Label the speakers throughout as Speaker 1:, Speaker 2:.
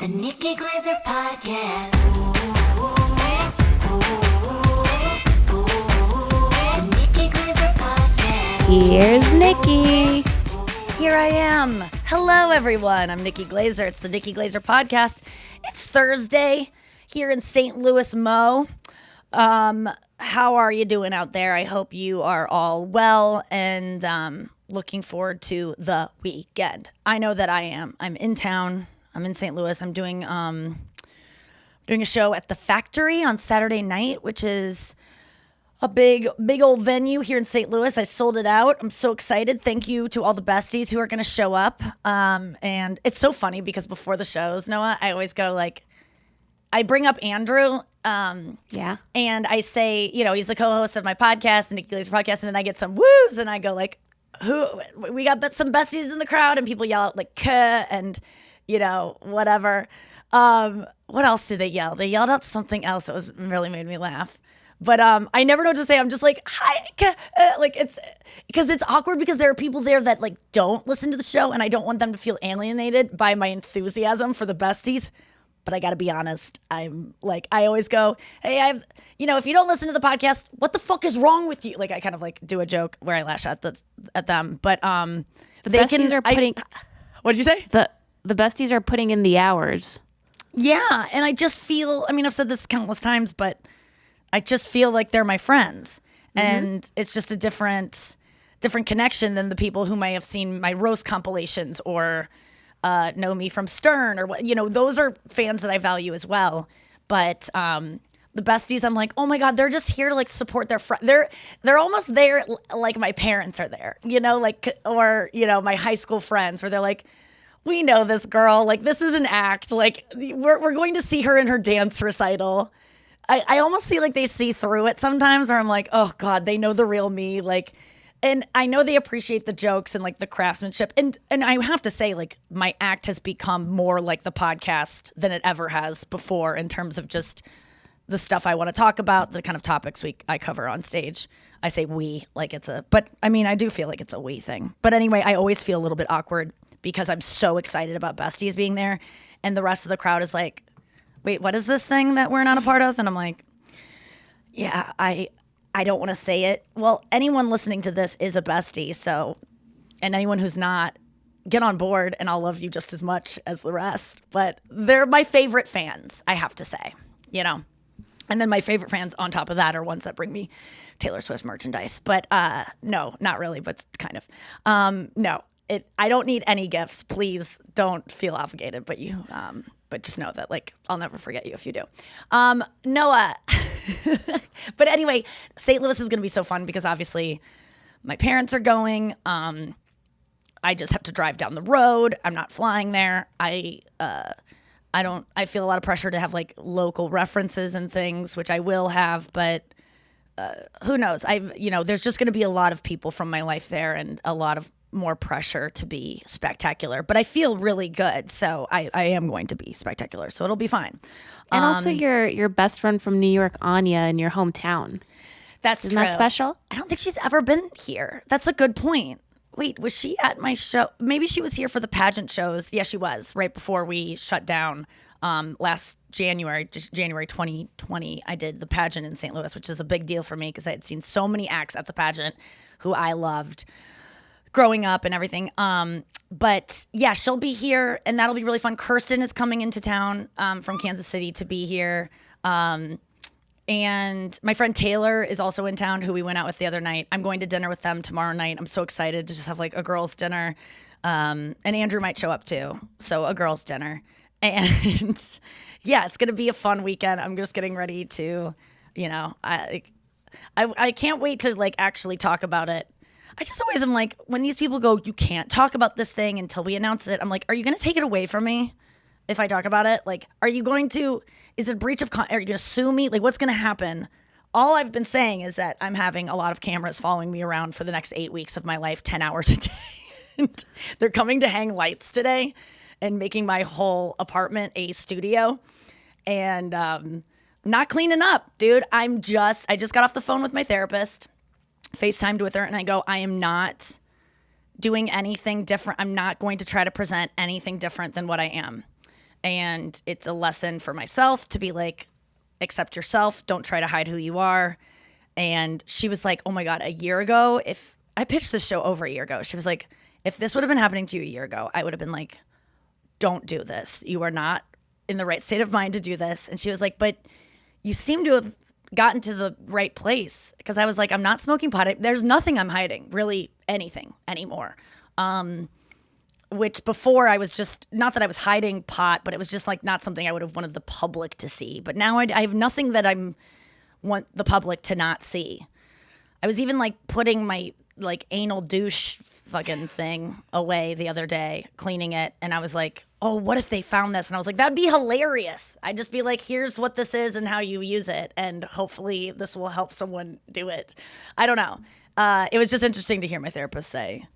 Speaker 1: The Nikki Glaser Podcast. The Nikki Glaser Podcast.
Speaker 2: Here's Nikki.
Speaker 3: Here I am. Hello, everyone. I'm Nikki Glaser. It's the Nikki Glaser Podcast. It's Thursday here in St. Louis, Mo. How are you doing out there? I hope you are all well and looking forward to the weekend. I know that I am. I'm in town. I'm in St. Louis. I'm doing a show at the Factory on Saturday night, which is a big old venue here in St. Louis. I sold it out. I'm so excited. Thank you to all the besties who are going to show up. And it's so funny because before the shows, Noah, I always go like, I bring up Andrew.
Speaker 2: Yeah.
Speaker 3: And I say, you know, he's the co-host of my podcast, the Nikki Glaser Podcast. And then I get some woos and I go like, we got some besties in the crowd, and people yell out like, "Kuh," and you know, whatever. What else do they yell? They yelled out something else that was really made me laugh. But I never know what to say. I'm just like, hi, like it's because it's awkward because there are people there that like don't listen to the show, and I don't want them to feel alienated by my enthusiasm for the besties. But I got to be honest. I'm like, I always go, hey, if you don't listen to the podcast, what the fuck is wrong with you? Like, I kind of like do a joke where I lash at them. But
Speaker 2: the besties are putting.
Speaker 3: What did you say?
Speaker 2: The besties are putting in the hours.
Speaker 3: Yeah, and I just feel. I mean, I've said this countless times, but I just feel like they're my friends, and it's just a different connection than the people whom I have seen my roast compilations or know me from Stern or what. You know, those are fans that I value as well. But the besties, I'm like, oh my God, they're just here to like support their friend. They're almost there like my parents are there, you know, like, or you know, my high school friends where they're like, we know this girl, like this is an act, like we're going to see her in her dance recital. I almost see like they see through it sometimes, where I'm like, oh God, they know the real me, like. And I know they appreciate the jokes and like the craftsmanship. And I have to say, like, my act has become more like the podcast than it ever has before in terms of just the stuff I want to talk about, the kind of topics I cover on stage. I say we, like but I mean, I do feel like it's a we thing. But anyway, I always feel a little bit awkward because I'm so excited about besties being there. And the rest of the crowd is like, wait, what is this thing that we're not a part of? And I'm like, yeah, I don't want to say it. Well, anyone listening to this is a bestie, so, and anyone who's not, get on board and I'll love you just as much as the rest. But they're my favorite fans, I have to say, you know. And then my favorite fans on top of that are ones that bring me Taylor Swift merchandise. But no, not really, but kind of. No, I don't need any gifts. Please don't feel obligated, but but just know that, like, I'll never forget you if you do. Noah. But anyway, St. Louis is going to be so fun because obviously my parents are going. I just have to drive down the road. I'm not flying there. I feel a lot of pressure to have like local references and things, which I will have, but who knows? There's just going to be a lot of people from my life there and a lot of more pressure to be spectacular, but I feel really good. So I am going to be spectacular. So it'll be fine.
Speaker 2: And also your best friend from New York, Anya, in your hometown.
Speaker 3: That's
Speaker 2: Isn't
Speaker 3: true.
Speaker 2: that special?
Speaker 3: I don't think she's ever been here. That's a good point. Wait, was she at my show? Maybe she was here for the pageant shows. Yeah, she was right before we shut down last January 2020. I did the pageant in St. Louis, which is a big deal for me because I had seen so many acts at the pageant who I loved growing up and everything. But yeah, she'll be here and that'll be really fun. Kirsten is coming into town from Kansas City to be here. And my friend Taylor is also in town, who we went out with the other night. I'm going to dinner with them tomorrow night. I'm so excited to just have like a girls' dinner. And Andrew might show up too. So a girls' dinner. And yeah, it's going to be a fun weekend. I'm just getting ready to, you know, I can't wait to like actually talk about it. I just always am like, when these people go, you can't talk about this thing until we announce it. I'm like, are you going to take it away from me if I talk about it? Like, are you going to, is it a breach of, are you going to sue me? Like, what's going to happen? All I've been saying is that I'm having a lot of cameras following me around for the next 8 weeks of my life, 10 hours a day. And they're coming to hang lights today and making my whole apartment a studio. And not cleaning up, dude. I just got off the phone with my therapist. FaceTimed with her and I go, I am not doing anything different. I'm not going to try to present anything different than what I am. And it's a lesson for myself to be like, accept yourself. Don't try to hide who you are. And she was like, oh my God, a year ago, if I pitched this show over a year ago, she was like, if this would have been happening to you a year ago, I would have been like, don't do this. You are not in the right state of mind to do this. And she was like, but you seem to have gotten to the right place. Because I was like, I'm not smoking pot. There's nothing I'm hiding, really anything anymore. Which before I was just, not that I was hiding pot, but it was just like not something I would have wanted the public to see. But now I have nothing that I want the public to not see. I was even like putting my like anal douche fucking thing away the other day, cleaning it. And I was like, oh, what if they found this? And I was like, that'd be hilarious. I'd just be like, here's what this is and how you use it. And hopefully this will help someone do it. I don't know. It was just interesting to hear my therapist say,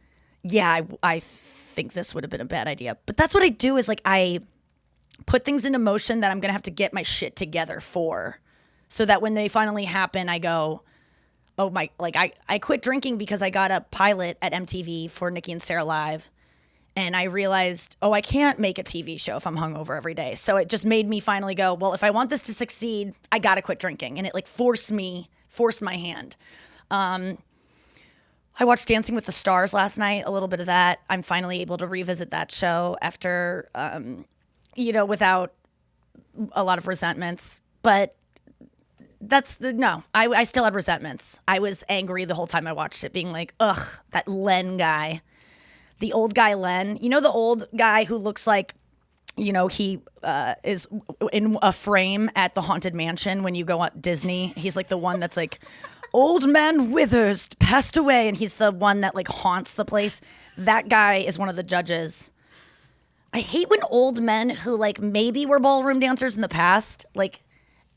Speaker 3: yeah, I think this would have been a bad idea. But that's what I do is like I put things into motion that I'm going to have to get my shit together for, so that when they finally happen, I go, oh my, like I quit drinking because I got a pilot at MTV for Nikki and Sarah Live. And I realized, oh, I can't make a TV show if I'm hungover every day. So it just made me finally go, well, if I want this to succeed, I got to quit drinking. And it like forced my hand. I watched Dancing with the Stars last night, a little bit of that. I'm finally able to revisit that show after, without a lot of resentments. But I still had resentments. I was angry the whole time I watched it, being like, ugh, that Len guy. The old guy Len. You know the old guy who looks like, he is in a frame at the Haunted Mansion when you go on Disney. He's like the one that's like, old man Withers passed away, and he's the one that like haunts the place. That guy is one of the judges. I hate when old men who like maybe were ballroom dancers in the past, like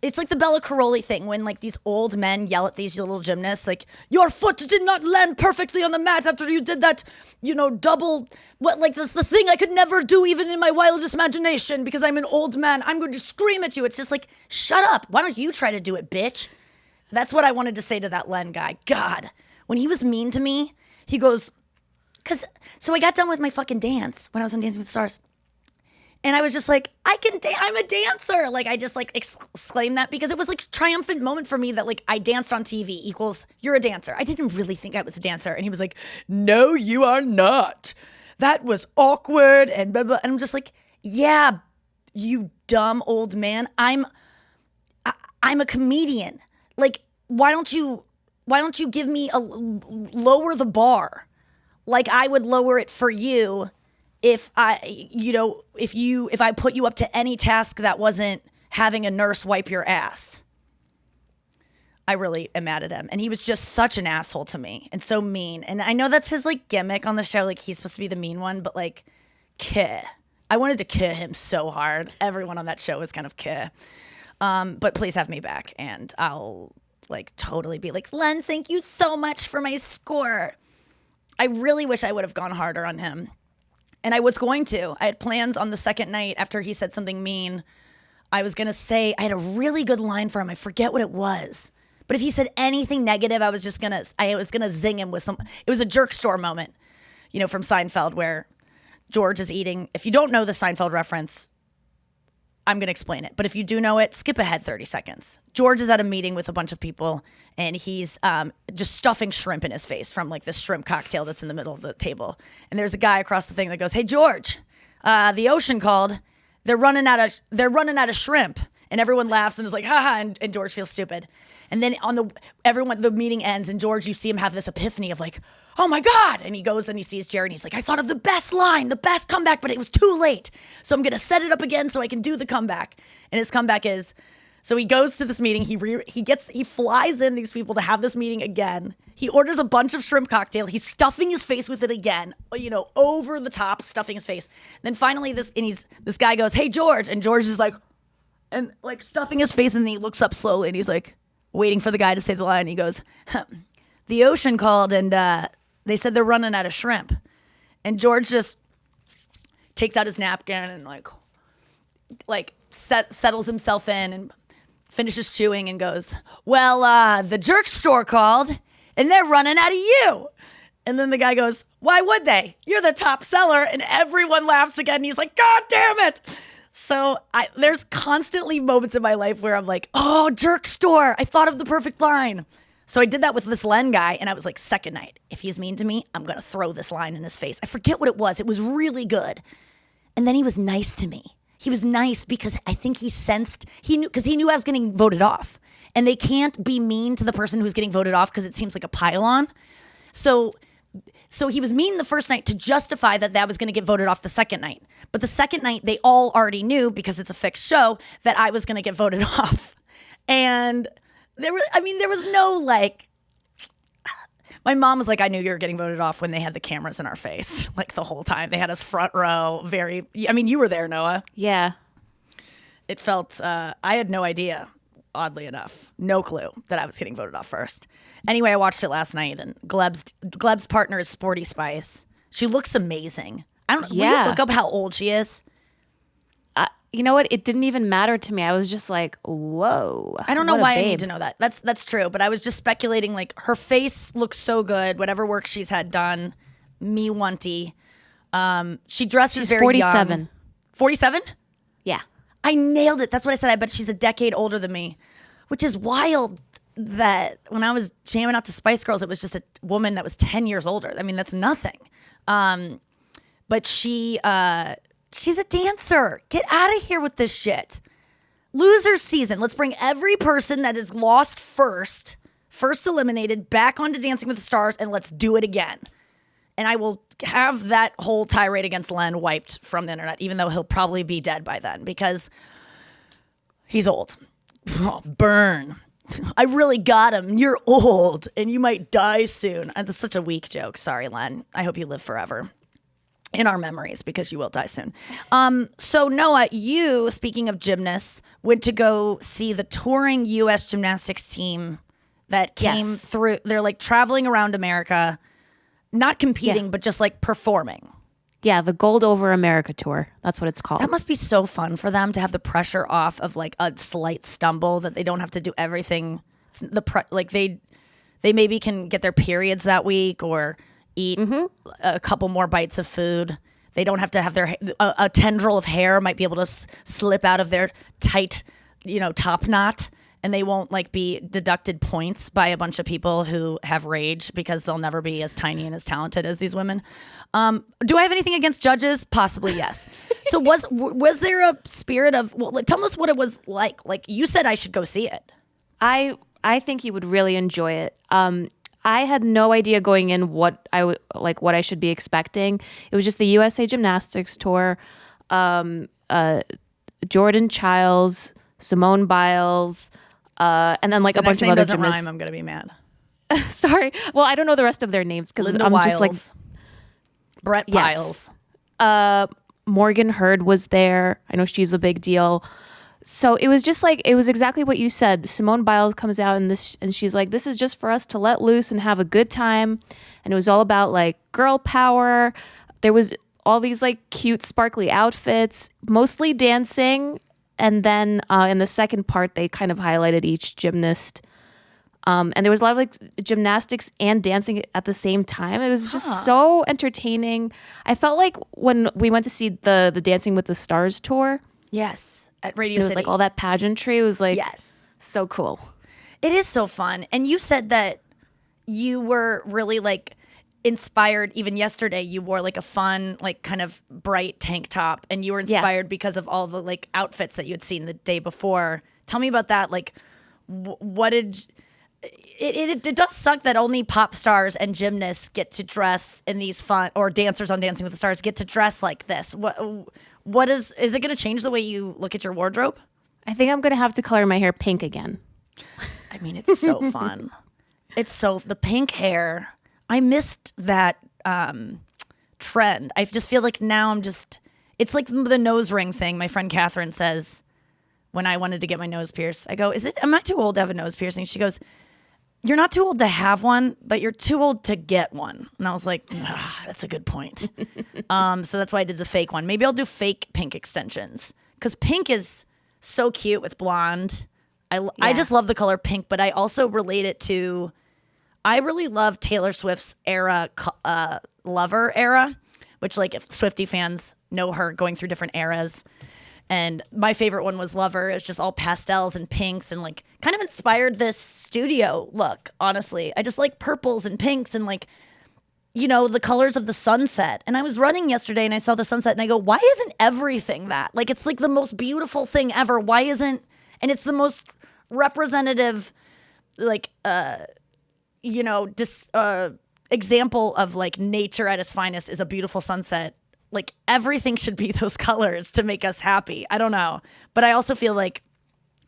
Speaker 3: it's like the Bella Caroli thing when like these old men yell at these little gymnasts like, your foot did not land perfectly on the mat after you did that, double, the thing I could never do even in my wildest imagination because I'm an old man. I'm going to scream at you. It's just like, shut up. Why don't you try to do it, bitch? That's what I wanted to say to that Len guy. God, when he was mean to me, he goes, so I got done with my fucking dance when I was on Dancing with the Stars. And I was just like, I'm a dancer. Like, I just like exclaimed that because it was like a triumphant moment for me that like I danced on TV equals you're a dancer. I didn't really think I was a dancer. And he was like, no, you are not. That was awkward and blah, blah. And I'm just like, yeah, you dumb old man. I'm a comedian. Like, why don't you give me lower the bar? Like I would lower it for you if I put you up to any task that wasn't having a nurse wipe your ass. I really am mad at him. And he was just such an asshole to me and so mean. And I know that's his like gimmick on the show. Like he's supposed to be the mean one, but like, I wanted to kill him so hard. Everyone on that show was kind of but please have me back and I'll like totally be like, Len, thank you so much for my score. I really wish I would have gone harder on him. And I was going to. I had plans on the second night after he said something mean. I was going to say, I had a really good line for him. I forget what it was. But if he said anything negative, I was going to zing him with some, it was a jerk store moment, from Seinfeld where George is eating. If you don't know the Seinfeld reference, I'm going to explain it. But if you do know it, skip ahead 30 seconds. George is at a meeting with a bunch of people, and he's just stuffing shrimp in his face from like this shrimp cocktail that's in the middle of the table. And there's a guy across the thing that goes, hey, George, the ocean called. They're running out of shrimp. And everyone laughs and is like, haha, and George feels stupid. And then the meeting ends, and George, you see him have this epiphany of like, oh my God. And he goes and he sees Jared, and he's like, I thought of the best line, the best comeback, but it was too late. So I'm going to set it up again so I can do the comeback. And his comeback is, so he goes to this meeting, he flies in these people to have this meeting again. He orders a bunch of shrimp cocktail. He's stuffing his face with it again, over the top, stuffing his face. Then finally this guy goes, hey, George. And George is like, and like stuffing his face, and then he looks up slowly and he's like waiting for the guy to say the line. He goes, the ocean called, and they said they're running out of shrimp. And George just takes out his napkin and settles himself in and finishes chewing and goes, well, the jerk store called and they're running out of you. And then the guy goes, why would they? You're the top seller. And everyone laughs again. And he's like, God damn it. So there's constantly moments in my life where I'm like, oh, jerk store. I thought of the perfect line. So I did that with this Len guy, and I was like, second night, if he's mean to me, I'm going to throw this line in his face. I forget what it was. It was really good. And then he was nice to me. He was nice because I think he knew I was getting voted off. And they can't be mean to the person who's getting voted off because it seems like a pile-on. So he was mean the first night to justify that was going to get voted off the second night. But the second night, they all already knew, because it's a fixed show, that I was going to get voted off. And there was no like, my mom was like, I knew you were getting voted off when they had the cameras in our face, like the whole time. They had us front row, you were there, Noah.
Speaker 2: Yeah.
Speaker 3: It felt, I had no idea, oddly enough. No clue that I was getting voted off first. Anyway, I watched it last night, and Gleb's partner is Sporty Spice. She looks amazing. Will you look up how old she is?
Speaker 2: You know what? It didn't even matter to me. I was just like, whoa.
Speaker 3: I don't know why I need to know that. That's true. But I was just speculating, like, her face looks so good. Whatever work she's had done, me wanty. She dresses
Speaker 2: She's
Speaker 3: very
Speaker 2: 47.
Speaker 3: young. 47?
Speaker 2: Yeah.
Speaker 3: I nailed it. That's what I said. I bet she's a decade older than me, which is wild that when I was jamming out to Spice Girls, it was just a woman that was 10 years older. I mean, that's nothing. But she's a dancer. Get out of here with this shit. Loser season. Let's bring every person that is lost first eliminated, back onto Dancing with the Stars, and let's do it again. And I will have that whole tirade against Len wiped from the internet, even though he'll probably be dead by then, because he's old. Oh, burn. I really got him. You're old, and you might die soon. That's such a weak joke. Sorry, Len. I hope you live forever in our memories, because you will die soon. So Noah, you, speaking of gymnasts, went to go see the touring U.S. gymnastics team that came through. They're like traveling around America, not competing, but just like performing.
Speaker 2: Yeah, the Gold Over America tour. That's what it's called.
Speaker 3: That must be so fun for them to have the pressure off of like a slight stumble, that they don't have to do everything. They maybe can get their periods that week, or eat a couple more bites of food. They don't have to have a tendril of hair might be able to slip out of their tight, top knot, and they won't like be deducted points by a bunch of people who have rage because they'll never be as tiny and as talented as these women. Do I have anything against judges? Possibly, yes. So was there a spirit of, tell us what it was like. Like, you said I should go see it.
Speaker 2: I think you would really enjoy it. I had no idea going in what I should be expecting. It was just the USA Gymnastics Tour, Jordan Childs, Simone Biles, and then like a bunch of other gymnasts.
Speaker 3: Rhyme, I'm gonna be mad.
Speaker 2: Sorry. Well, I don't know the rest of their names because I'm
Speaker 3: Wiles,
Speaker 2: just like
Speaker 3: Brett Piles.
Speaker 2: Morgan Hurd was there. I know she's a big deal. So it was just like, it was exactly what you said. Simone Biles comes out and she's like, this is just for us to let loose and have a good time. And it was all about like girl power. There was all these like cute sparkly outfits, mostly dancing. And then in the second part, they kind of highlighted each gymnast. And there was a lot of like gymnastics and dancing at the same time. It was just so entertaining. I felt like when we went to see the Dancing with the Stars tour.
Speaker 3: Yes. At Radio
Speaker 2: It was
Speaker 3: City.
Speaker 2: like all that pageantry. It was like so cool.
Speaker 3: It is so fun. And you said that you were really like inspired. Even yesterday, you wore like a fun, like kind of bright tank top, and you were inspired because of all the like outfits that you had seen the day before. Tell me about that. Like, what did it does suck that only pop stars and gymnasts get to dress in these fun, or dancers on Dancing with the Stars get to dress like this. What is it going to change the way you look at your wardrobe?
Speaker 2: I think I'm going to have to color my hair pink again.
Speaker 3: I mean, it's so fun. The pink hair. I missed that trend. I just feel like now it's like the nose ring thing. My friend Catherine says when I wanted to get my nose pierced, I go, am I too old to have a nose piercing? She goes, you're not too old to have one, but you're too old to get one. And I was like, that's a good point. So that's why I did the fake one. Maybe I'll do fake pink extensions, because pink is so cute with blonde. I just love the color pink, but I also relate it to, I really love Taylor Swift's era, Lover era, which like if Swiftie fans know her going through different eras. And my favorite one was Lover. It's just all pastels and pinks and like kind of inspired this studio look, honestly. I just like purples and pinks and like, you know, the colors of the sunset. And I was running yesterday and I saw the sunset and I go, why isn't everything that? Like, it's like the most beautiful thing ever. Why isn't, and it's the most representative, like, you know, example of like nature at its finest is a beautiful sunset. Like everything should be those colors to make us happy. I don't know. But I also feel like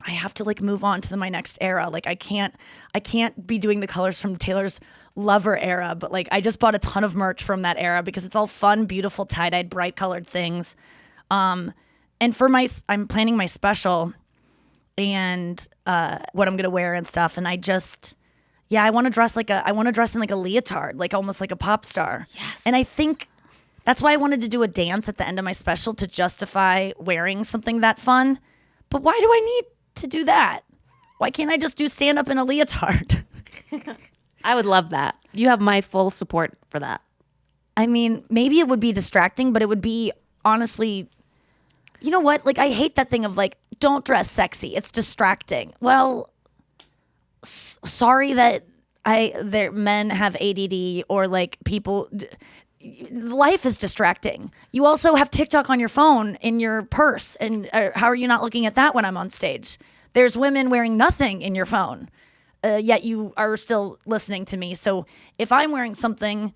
Speaker 3: I have to like move on to my next era. Like I can't be doing the colors from Taylor's Lover era, but like I just bought a ton of merch from that era because it's all fun, beautiful, tie-dyed, bright colored things. And for I'm planning my special and what I'm gonna wear and stuff. And I want to dress in like a leotard, like almost like a pop star.
Speaker 2: Yes.
Speaker 3: And I think that's why I wanted to do a dance at the end of my special to justify wearing something that fun. But why do I need to do that? Why can't I just do stand up in a leotard?
Speaker 2: I would love that. You have my full support for that.
Speaker 3: I mean, maybe it would be distracting, but it would be honestly, you know what? Like I hate that thing of like, don't dress sexy. It's distracting. Well, sorry that men have ADD or like people. Life is distracting. You also have TikTok on your phone in your purse, and how are you not looking at that when I'm on stage? There's women wearing nothing in your phone, yet you are still listening to me. So if I'm wearing something,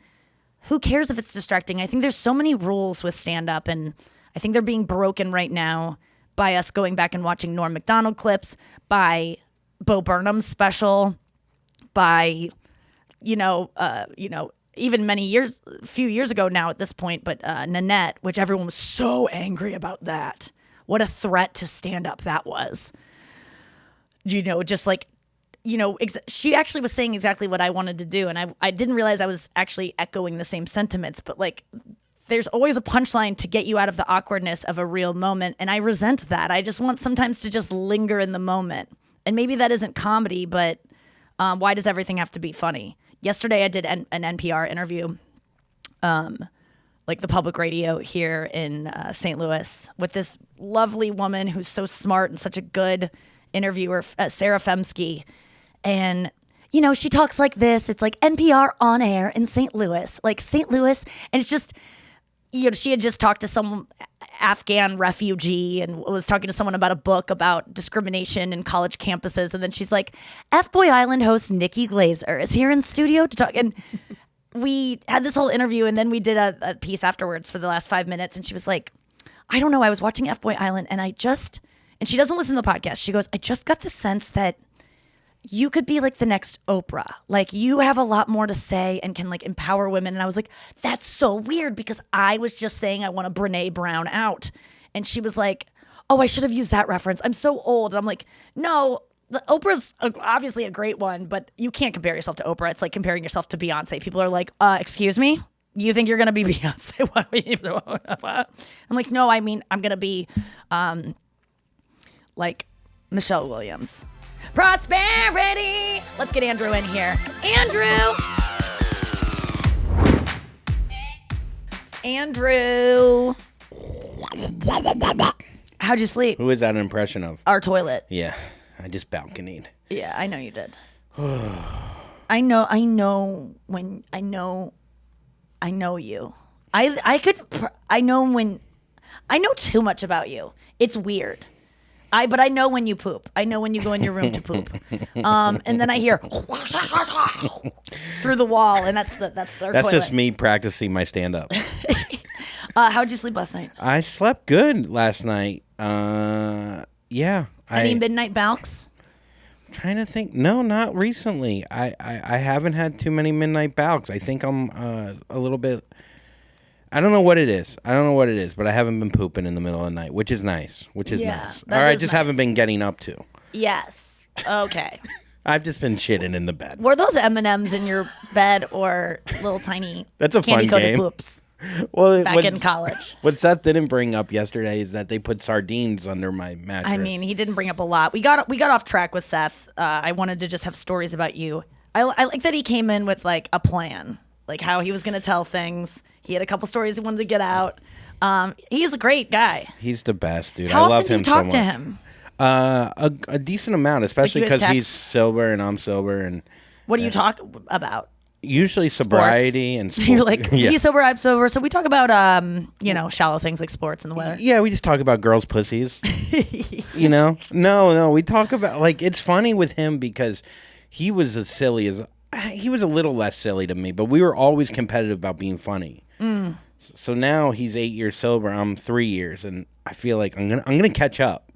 Speaker 3: who cares if it's distracting? I think there's so many rules with stand-up, and I think they're being broken right now by us going back and watching Norm Macdonald clips, by Bo Burnham's special, by even a few years ago now at this point, but Nanette, which everyone was so angry about that. What a threat to stand up that was. You know, just like, you know, she actually was saying exactly what I wanted to do. And I didn't realize I was actually echoing the same sentiments, but like, there's always a punchline to get you out of the awkwardness of a real moment. And I resent that. I just want sometimes to just linger in the moment. And maybe that isn't comedy, but why does everything have to be funny? Yesterday I did an NPR interview, like the public radio here in St. Louis, with this lovely woman who's so smart and such a good interviewer, Sarah Femsky. And, you know, she talks like this. It's like NPR on air in St. Louis, like St. Louis. And it's just, you know, she had just talked to some Afghan refugee and was talking to someone about a book about discrimination in college campuses. And then she's like, F-Boy Island host Nikki Glaser is here in studio to talk. And we had this whole interview, and then we did a piece afterwards for the last 5 minutes. And she was like, I don't know, I was watching F-Boy Island and she doesn't listen to the podcast. She goes, I just got the sense that you could be like the next Oprah. Like you have a lot more to say and can like empower women. And I was like, that's so weird because I was just saying I want a Brene Brown out. And she was like, oh, I should have used that reference. I'm so old. And I'm like, no, Oprah's obviously a great one, but you can't compare yourself to Oprah. It's like comparing yourself to Beyonce. People are like, excuse me? You think you're going to be Beyonce? I'm like, no, I mean, I'm going to be like Michelle Williams. Prosperity. Let's get Andrew in here. Andrew. How'd you sleep?
Speaker 4: Who is that an impression of?
Speaker 3: Our toilet.
Speaker 4: Yeah, I just balconied.
Speaker 3: Yeah, I know you did. I know you. I know too much about you. It's weird. But I know when you poop. I know when you go in your room to poop. And then I hear through the wall, and that's their toilet.
Speaker 4: That's just me practicing my stand-up.
Speaker 3: How'd you sleep last night?
Speaker 4: I slept good last night. Yeah.
Speaker 3: Any midnight bouts?
Speaker 4: I'm trying to think. No, not recently. I haven't had too many midnight bouts. I think I'm a little bit... I don't know what it is, but I haven't been pooping in the middle of the night, which is nice. Nice. Or I just haven't been getting up to.
Speaker 3: Yes. Okay.
Speaker 4: I've just been shitting in the bed.
Speaker 3: Were those M&Ms in your bed or little tiny
Speaker 4: That's a fun
Speaker 3: candy-coated
Speaker 4: game.
Speaker 3: poops
Speaker 4: Well,
Speaker 3: back in college?
Speaker 4: What Seth didn't bring up yesterday is that they put sardines under my mattress.
Speaker 3: I mean, he didn't bring up a lot. We got off track with Seth. I wanted to just have stories about you. I like that he came in with like a plan, like how he was going to tell things. He had a couple stories he wanted to get out. He's a great guy.
Speaker 4: He's the best, dude.
Speaker 3: How
Speaker 4: I love
Speaker 3: often do you
Speaker 4: him
Speaker 3: talk
Speaker 4: so
Speaker 3: to
Speaker 4: much.
Speaker 3: him?
Speaker 4: A decent amount, especially
Speaker 3: you guys
Speaker 4: because he's
Speaker 3: text?
Speaker 4: sober and I'm sober, and
Speaker 3: What do you talk about?
Speaker 4: usually sobriety and sport.
Speaker 3: You're like,
Speaker 4: yeah.
Speaker 3: he's sober, I'm sober. So we talk about, shallow things like sports and the weather.
Speaker 4: Yeah, we just talk about girls' pussies. You know? No, we talk about, like, it's funny with him because he was as silly as, he was a little less silly to me, but we were always competitive about being funny. So now he's 8 years sober, I'm 3 years, and I feel like I'm gonna catch up.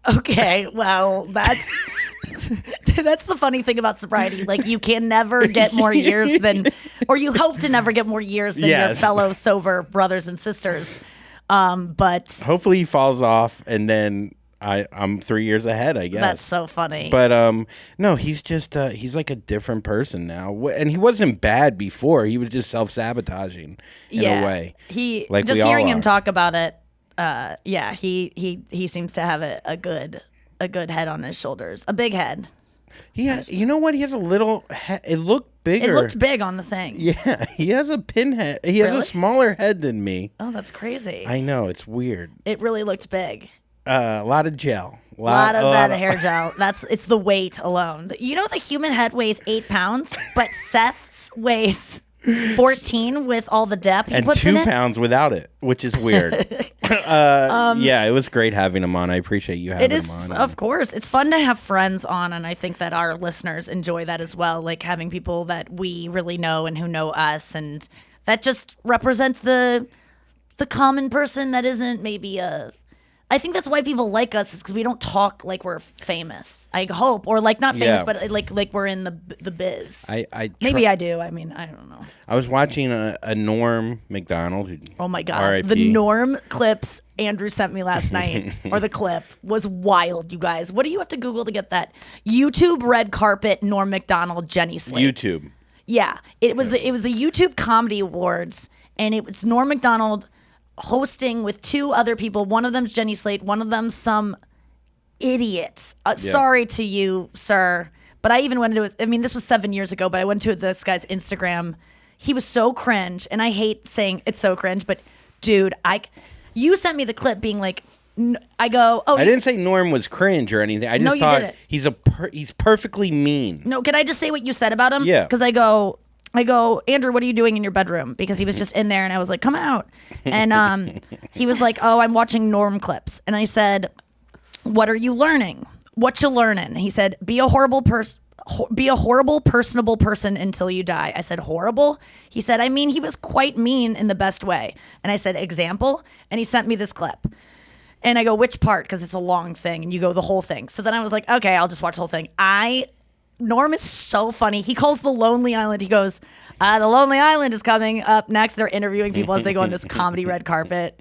Speaker 3: Okay, well, that's that's the funny thing about sobriety. Like, you can never get more years than, or you hope to never get more years than your
Speaker 4: Yes.
Speaker 3: fellow sober brothers and sisters. But
Speaker 4: Hopefully he falls off, and then I'm 3 years ahead, I guess.
Speaker 3: that's so funny.
Speaker 4: But no, he's just he's like a different person now, and he wasn't bad before. He was just self-sabotaging in a way.
Speaker 3: He
Speaker 4: like
Speaker 3: just
Speaker 4: we all
Speaker 3: hearing him
Speaker 4: are.
Speaker 3: talk about it. He seems to have a good head on his shoulders, a big head.
Speaker 4: He has, you know what? He has a little. It looked bigger.
Speaker 3: It looked big on the thing.
Speaker 4: Yeah, he has a pinhead. He has
Speaker 3: Really?
Speaker 4: a smaller head than me.
Speaker 3: Oh, that's crazy.
Speaker 4: I know, it's weird.
Speaker 3: It really looked big.
Speaker 4: A lot of gel.
Speaker 3: A lot of that hair gel. It's the weight alone. You know, the human head weighs 8 pounds, but Seth's weighs 14 with all the depth he
Speaker 4: and
Speaker 3: puts in
Speaker 4: 2
Speaker 3: it.
Speaker 4: pounds without it, which is weird. Yeah, it was great having him on. I appreciate you having
Speaker 3: It is,
Speaker 4: him on.
Speaker 3: of course. It's fun to have friends on, and I think that our listeners enjoy that as well. Like having people that we really know and who know us, and that just represent the common person that isn't maybe a. I think that's why people like us, is because we don't talk like we're famous. I hope, or like not famous,
Speaker 4: Yeah.
Speaker 3: but like we're in the biz.
Speaker 4: Maybe
Speaker 3: I do. I mean, I don't know.
Speaker 4: I was watching a Norm Macdonald. Who,
Speaker 3: Oh my God.
Speaker 4: R.I.P.
Speaker 3: The Norm clips Andrew sent me last night, or the clip, was wild, you guys. What do you have to Google to get that? YouTube red carpet, Norm Macdonald, Jenny Slate.
Speaker 4: YouTube.
Speaker 3: Yeah. It was the YouTube Comedy Awards, and it was Norm Macdonald hosting with 2 other people. One of them's Jenny Slate, one of them's some idiot. Sorry to you, sir. But I even went into this was 7 years ago, but I went to this guy's Instagram. He was so cringe, and I hate saying it's so cringe, but dude, you sent me the clip being like, I go, oh,
Speaker 4: I didn't say Norm was cringe or anything. I just
Speaker 3: No, you
Speaker 4: thought
Speaker 3: didn't.
Speaker 4: he's perfectly mean.
Speaker 3: no, can I just say what you said about him?
Speaker 4: Yeah.
Speaker 3: Because I go, Andrew, what are you doing in your bedroom? Because he was just in there, and I was like, come out. And he was like, oh, I'm watching Norm clips. And I said, what are you learning? What you learning? And he said, be a horrible personable person until you die. I said, horrible? He said, I mean, he was quite mean in the best way. And I said, example? And he sent me this clip. And I go, which part? Because it's a long thing. And you go, the whole thing. So then I was like, okay, I'll just watch the whole thing. Norm is so funny. He calls the Lonely Island. He goes, the Lonely Island is coming up next. They're interviewing people as they go on this comedy red carpet.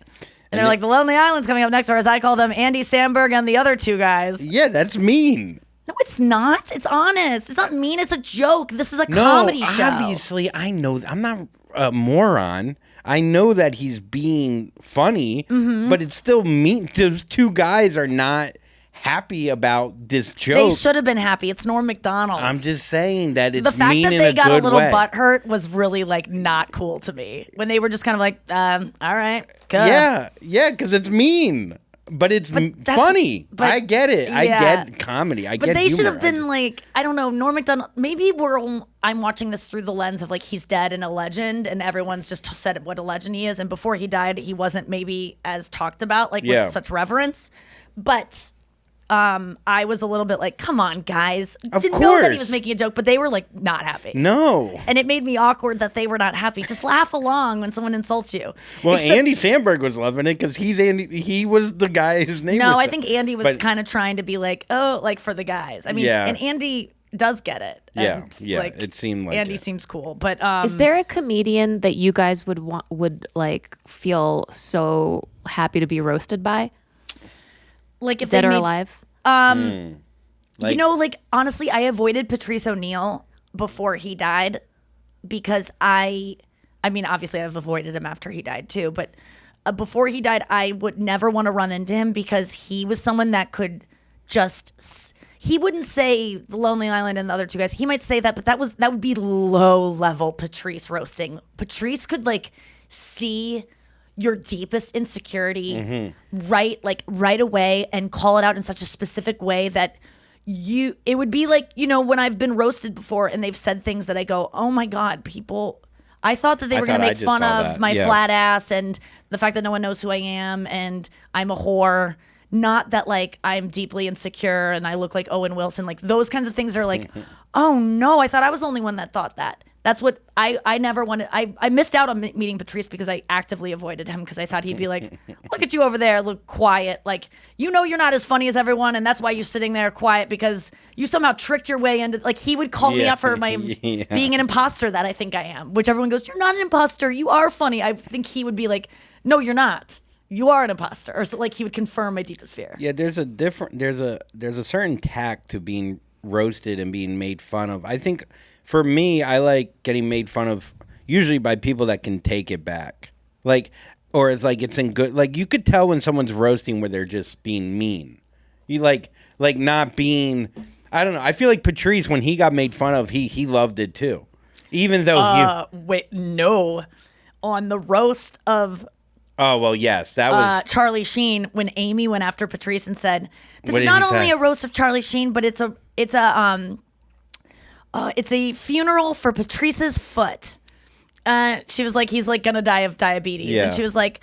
Speaker 3: And they're like, the Lonely Island's coming up next, or as I call them, Andy Samberg and the other 2 guys.
Speaker 4: Yeah, that's mean.
Speaker 3: No, it's not. It's honest. It's not mean. It's a joke. This is a comedy show.
Speaker 4: Obviously, I know. I'm not a moron. I know that he's being funny,
Speaker 3: Mm-hmm.
Speaker 4: but it's still mean. Those 2 guys are not happy about this joke.
Speaker 3: They should have been happy. It's Norm Macdonald.
Speaker 4: I'm just saying that it's
Speaker 3: the fact
Speaker 4: mean
Speaker 3: that
Speaker 4: in
Speaker 3: they
Speaker 4: a
Speaker 3: got
Speaker 4: good
Speaker 3: a little
Speaker 4: way.
Speaker 3: butthurt was really like not cool to me. When they were just kind of like, all right, good.
Speaker 4: Yeah, because it's mean. But it's
Speaker 3: that's-
Speaker 4: funny.
Speaker 3: but-
Speaker 4: I get it. I
Speaker 3: yeah.
Speaker 4: get comedy. I
Speaker 3: But
Speaker 4: get
Speaker 3: they should
Speaker 4: humor.
Speaker 3: have been like, I don't know, Norm Macdonald. Maybe I'm watching this through the lens of like he's dead and a legend, and everyone's just said what a legend he is. And before he died, he wasn't maybe as talked about like
Speaker 4: Yeah.
Speaker 3: with such reverence. But I was a little bit like, come on, guys.
Speaker 4: Of
Speaker 3: Didn't know that he
Speaker 4: course.
Speaker 3: was making a joke, but they were like not happy.
Speaker 4: No.
Speaker 3: And it made me awkward that they were not happy. Just laugh along when someone insults you.
Speaker 4: Well,
Speaker 3: Except-
Speaker 4: Andy Samberg was loving it because he's Andy. He was the guy whose name was.
Speaker 3: No, I think Andy was
Speaker 4: but-
Speaker 3: kind of trying to be like, oh, like for the guys. I mean,
Speaker 4: Yeah.
Speaker 3: and Andy does get it.
Speaker 4: Yeah,
Speaker 3: And,
Speaker 4: yeah,
Speaker 3: like,
Speaker 4: it seemed like
Speaker 3: Andy
Speaker 4: it.
Speaker 3: seems cool, but
Speaker 2: Is there a comedian that you guys would like feel so happy to be roasted by,
Speaker 3: like if
Speaker 2: dead
Speaker 3: they
Speaker 2: or
Speaker 3: made,
Speaker 2: alive?
Speaker 3: you know, like honestly, I avoided Patrice O'Neill before he died because I mean, obviously I've avoided him after he died too, but before he died, I would never want to run into him because he was someone that could just. He wouldn't say the Lonely Island and the other 2 guys. He might say that, but that would be low level Patrice roasting. Patrice could like see your deepest insecurity right away and call it out in such a specific way that it would be like, when I've been roasted before and they've said things that I go, oh my God, people, I thought that they were going to make fun of my flat ass and the fact that no one knows who I am and I'm a whore. Not that like I'm deeply insecure and I look like Owen Wilson. Like those kinds of things are like, oh no, I thought I was the only one that thought that. That's what I never wanted. I missed out on meeting Patrice because I actively avoided him because I thought he'd be like, look at you over there, look quiet. Like, you're not as funny as everyone. And that's why you're sitting there quiet because you somehow tricked your way into, like, he would call me out for my being an imposter that I think I am, which everyone goes, you're not an imposter. You are funny. I think he would be like, no, you're not. You are an imposter. Or so, like, he would confirm my deepest fear.
Speaker 4: Yeah, there's a certain tact to being roasted and being made fun of. I think for me, I like getting made fun of usually by people that can take it back. Like, or it's like it's in good, like you could tell when someone's roasting where they're just being mean. You like not being, I don't know. I feel like Patrice, when he got made fun of, he loved it too. Even though
Speaker 3: wait, no. On the roast of
Speaker 4: oh, well, yes, that was
Speaker 3: Charlie Sheen, when Amy went after Patrice and said, "This is not only a roast of Charlie Sheen, but it's a funeral for Patrice's foot." She was like, "He's like gonna die of diabetes," and she was like,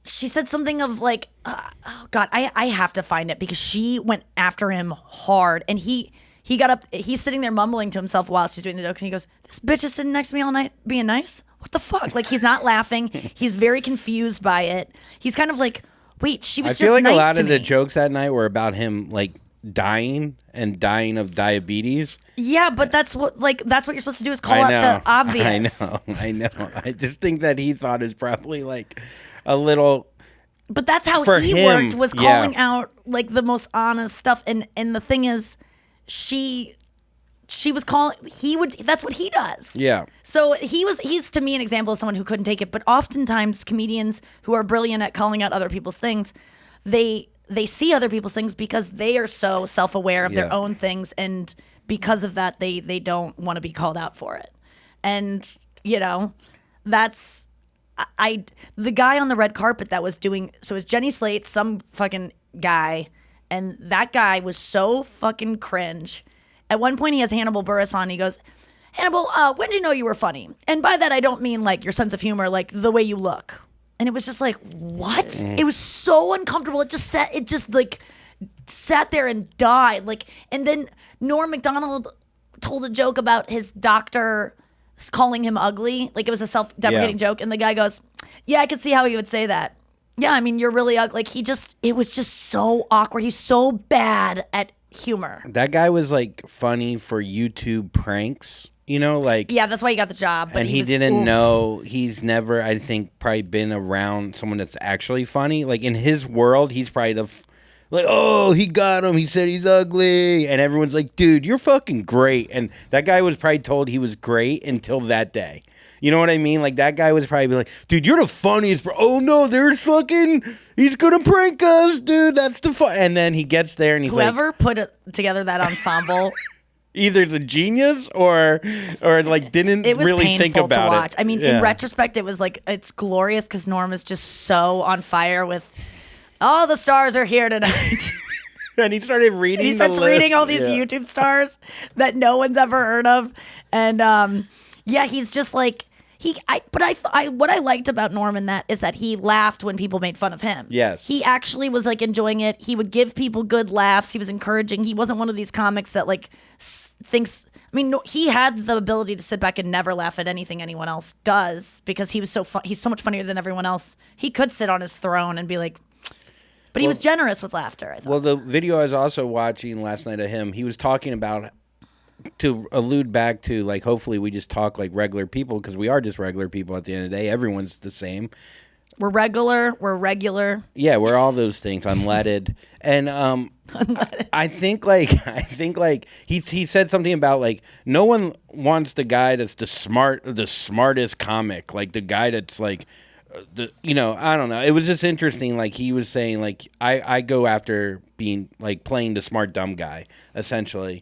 Speaker 3: she said something of like, "Oh God, I have to find it," because she went after him hard, and he got up, he's sitting there mumbling to himself while she's doing the joke, and he goes, "This bitch is sitting next to me all night being nice. What the fuck?" Like, he's not laughing. He's very confused by it. He's kind of like, wait, she was just nice to me. I feel like a lot of the
Speaker 4: jokes that night were about him, like, dying of diabetes.
Speaker 3: Yeah, but that's what you're supposed to do is call out the obvious.
Speaker 4: I know. I just think that he thought it's probably, like, a little...
Speaker 3: But that's how he worked, was calling out, like, the most honest stuff. And the thing is, she was calling, that's what he does.
Speaker 4: Yeah.
Speaker 3: So he's to me an example of someone who couldn't take it. But oftentimes comedians who are brilliant at calling out other people's things, they see other people's things because they are so self-aware of their own things. And because of that, they don't want to be called out for it. And, that's, the guy on the red carpet that was doing, so it was Jenny Slate, some fucking guy. And that guy was so fucking cringe. At one point, he has Hannibal Buress on. He goes, "Hannibal, when did you know you were funny? And by that, I don't mean like your sense of humor, like the way you look." And it was just like, what? It was so uncomfortable. It just sat there and died. Like, and then Norm Macdonald told a joke about his doctor calling him ugly. Like, it was a self-deprecating joke. And the guy goes, "Yeah, I could see how he would say that. Yeah, I mean, you're really ugly." Like, it was just so awkward. He's so bad at humor.
Speaker 4: That guy was like funny for YouTube pranks, like,
Speaker 3: yeah, that's why he got the job. But
Speaker 4: and he didn't know, he's never, I think, probably been around someone that's actually funny. Like, in his world, he's probably like, "Oh, he got him. He said he's ugly," and everyone's like, "Dude, you're fucking great." And that guy was probably told he was great until that day. You know what I mean? Like, that guy was probably like, "Dude, you're the funniest. Oh, no, there's fucking, he's going to prank us, dude. That's the fun." And then he gets there and he's
Speaker 3: whoever put together that ensemble
Speaker 4: either is a genius or like didn't really think about it. It was painful to watch.
Speaker 3: I mean, in retrospect, it was like, it's glorious because Norm is just so on fire with, all the stars are here tonight.
Speaker 4: And he started reading
Speaker 3: he starts reading all these YouTube stars that no one's ever heard of. And he's just like, what I liked about Norm in that is that he laughed when people made fun of him.
Speaker 4: Yes.
Speaker 3: He actually was like enjoying it. He would give people good laughs. He was encouraging. He wasn't one of these comics that like thinks, I mean, no, he had the ability to sit back and never laugh at anything anyone else does because he was he's so much funnier than everyone else. He could sit on his throne and be like, but he was generous with laughter, I thought.
Speaker 4: Well, the video I was also watching last night of him, he was talking about, to allude back to, like, hopefully we just talk like regular people because we are just regular people at the end of the day. Everyone's the same.
Speaker 3: We're regular. We're regular.
Speaker 4: Yeah, we're all those things. Unleaded. And unleaded. I think he said something about, like, no one wants the guy that's the smartest comic, like the guy that's like, I don't know. It was just interesting. Like, he was saying, like, I go after being like playing the smart dumb guy essentially.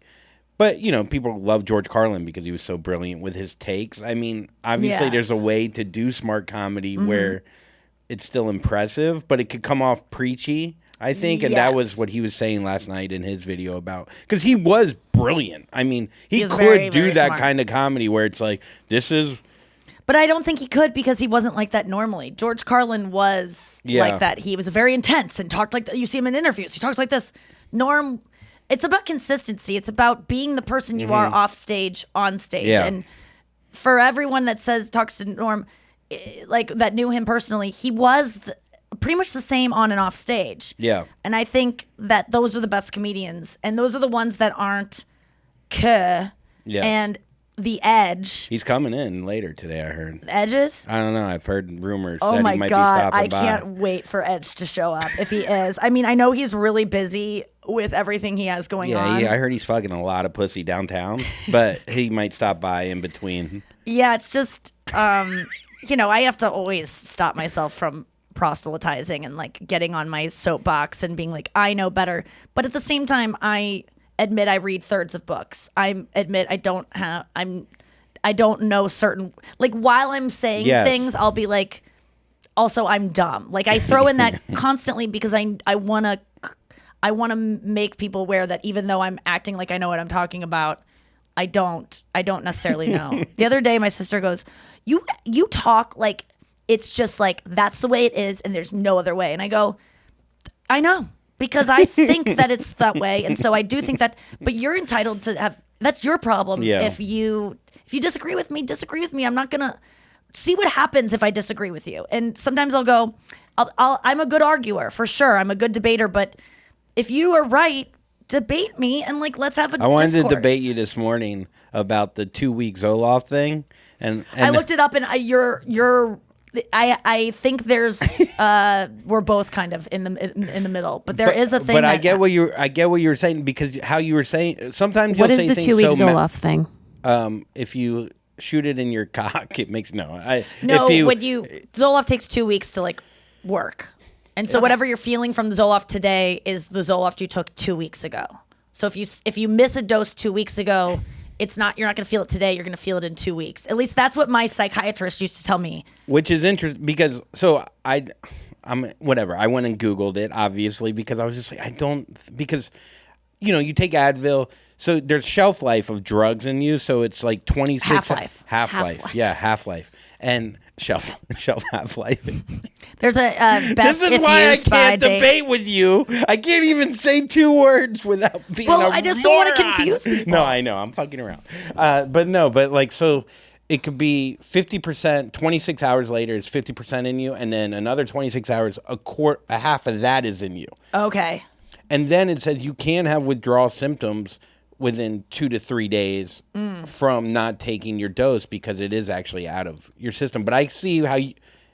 Speaker 4: But, people love George Carlin because he was so brilliant with his takes. I mean, obviously there's a way to do smart comedy where it's still impressive, but it could come off preachy, I think. And that was what he was saying last night in his video about, because he was brilliant. I mean, he could
Speaker 3: very,
Speaker 4: do
Speaker 3: very
Speaker 4: that
Speaker 3: smart.
Speaker 4: kind of comedy where it's like, this is...
Speaker 3: But I don't think he could because he wasn't like that normally. George Carlin was like that. He was very intense and talked like that. You see him in interviews. He talks like this. Norm, it's about consistency. It's about being the person you are off stage, on stage.
Speaker 4: Yeah.
Speaker 3: And for everyone that talks to Norm, like that knew him personally, he was pretty much the same on and off stage.
Speaker 4: Yeah.
Speaker 3: And I think that those are the best comedians. And those are the ones that aren't and the edge.
Speaker 4: He's coming in later today, I heard.
Speaker 3: Edges?
Speaker 4: I don't know. I've heard rumors
Speaker 3: Oh
Speaker 4: that
Speaker 3: my
Speaker 4: he might
Speaker 3: God,
Speaker 4: be stopping
Speaker 3: I
Speaker 4: by.
Speaker 3: can't wait for Edge to show up if he is. I mean, I know he's really busy with everything he has going on.
Speaker 4: Yeah, I heard he's fucking a lot of pussy downtown, but he might stop by in between.
Speaker 3: Yeah, it's just, I have to always stop myself from proselytizing and like getting on my soapbox and being like, I know better. But at the same time, I admit I read thirds of books. I admit I don't know certain, like while I'm saying things, I'll be like, also I'm dumb. Like I throw in that constantly because I want to make people aware that even though I'm acting like I know what I'm talking about, I don't necessarily know. The other day my sister goes, you talk like it's just like that's the way it is and there's no other way. And I go, I know, because I think that it's that way, and so I do think that, but you're entitled to have, that's your problem. If you disagree with me, I'm not gonna see what happens if I disagree with you. And sometimes I'll go, I'm a good arguer for sure. I'm a good debater, but if you are right, debate me and like let's have a
Speaker 4: I wanted
Speaker 3: discourse.
Speaker 4: to debate you this morning about the 2-week Zoloft thing, and
Speaker 3: I looked it up, and I think there's we're both kind of in the middle, but there is a thing.
Speaker 4: But I get what you were saying, because how you were saying sometimes
Speaker 2: What
Speaker 4: you'll
Speaker 2: is
Speaker 4: say
Speaker 2: the
Speaker 4: things
Speaker 2: 2-week
Speaker 4: so
Speaker 2: Zoloft thing?
Speaker 4: if you shoot it in your cock, it makes
Speaker 3: when Zoloft takes 2 weeks to like work, and so whatever you're feeling from the Zoloft today is the Zoloft you took 2 weeks ago. So if you miss a dose 2 weeks ago, you're not going to feel it today. You're going to feel it in 2 weeks. At least that's what my psychiatrist used to tell me.
Speaker 4: Which is interesting because I'm whatever. I went and Googled it, obviously, because I was just like, because you take Advil, so there's shelf life of drugs in you, so it's like 26 half-life. Yeah, half-life. And shelf half-life.
Speaker 3: There's a best
Speaker 4: This is
Speaker 3: if
Speaker 4: why I
Speaker 3: used by
Speaker 4: can't
Speaker 3: date.
Speaker 4: debate with you. I can't even say 2 words without being
Speaker 3: Well,
Speaker 4: a
Speaker 3: I just don't want to
Speaker 4: moron.
Speaker 3: confuse people.
Speaker 4: No, I know. I'm fucking around. So it could be 50%, 26 hours later, it's 50% in you, and then another 26 hours, a half of that is in you.
Speaker 3: Okay.
Speaker 4: And then it says you can have withdrawal symptoms within 2 to 3 days from not taking your dose, because it is actually out of your system. But I see how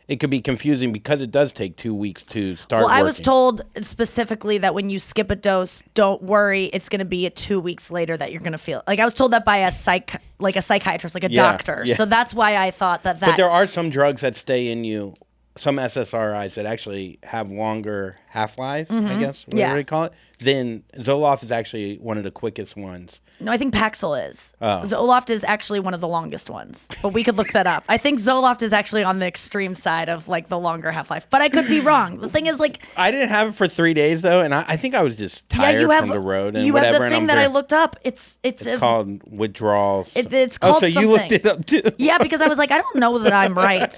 Speaker 4: it could be confusing because it does take 2 weeks to start working.
Speaker 3: I was told specifically that when you skip a dose, don't worry, it's going to be 2 weeks later that you're going to feel. Like I was told that by a psychiatrist, like a doctor.
Speaker 4: Yeah.
Speaker 3: So that's why I thought that.
Speaker 4: But there are some drugs that stay in you, some SSRIs that actually have longer half-lives, I guess, whatever you call it. Then Zoloft is actually one of the quickest ones.
Speaker 3: No, I think Paxil is.
Speaker 4: Oh.
Speaker 3: Zoloft is actually one of the longest ones, but we could look that up. I think Zoloft is actually on the extreme side of like the longer half-life, but I could be wrong. The thing is, like,
Speaker 4: I didn't have it for 3 days though, and I think I was just tired from the road and whatever.
Speaker 3: You have the
Speaker 4: and
Speaker 3: thing that I looked up. It's
Speaker 4: called withdrawal.
Speaker 3: It's called
Speaker 4: so you looked
Speaker 3: something.
Speaker 4: it up too?
Speaker 3: Yeah, because I was like, I don't know that I'm right.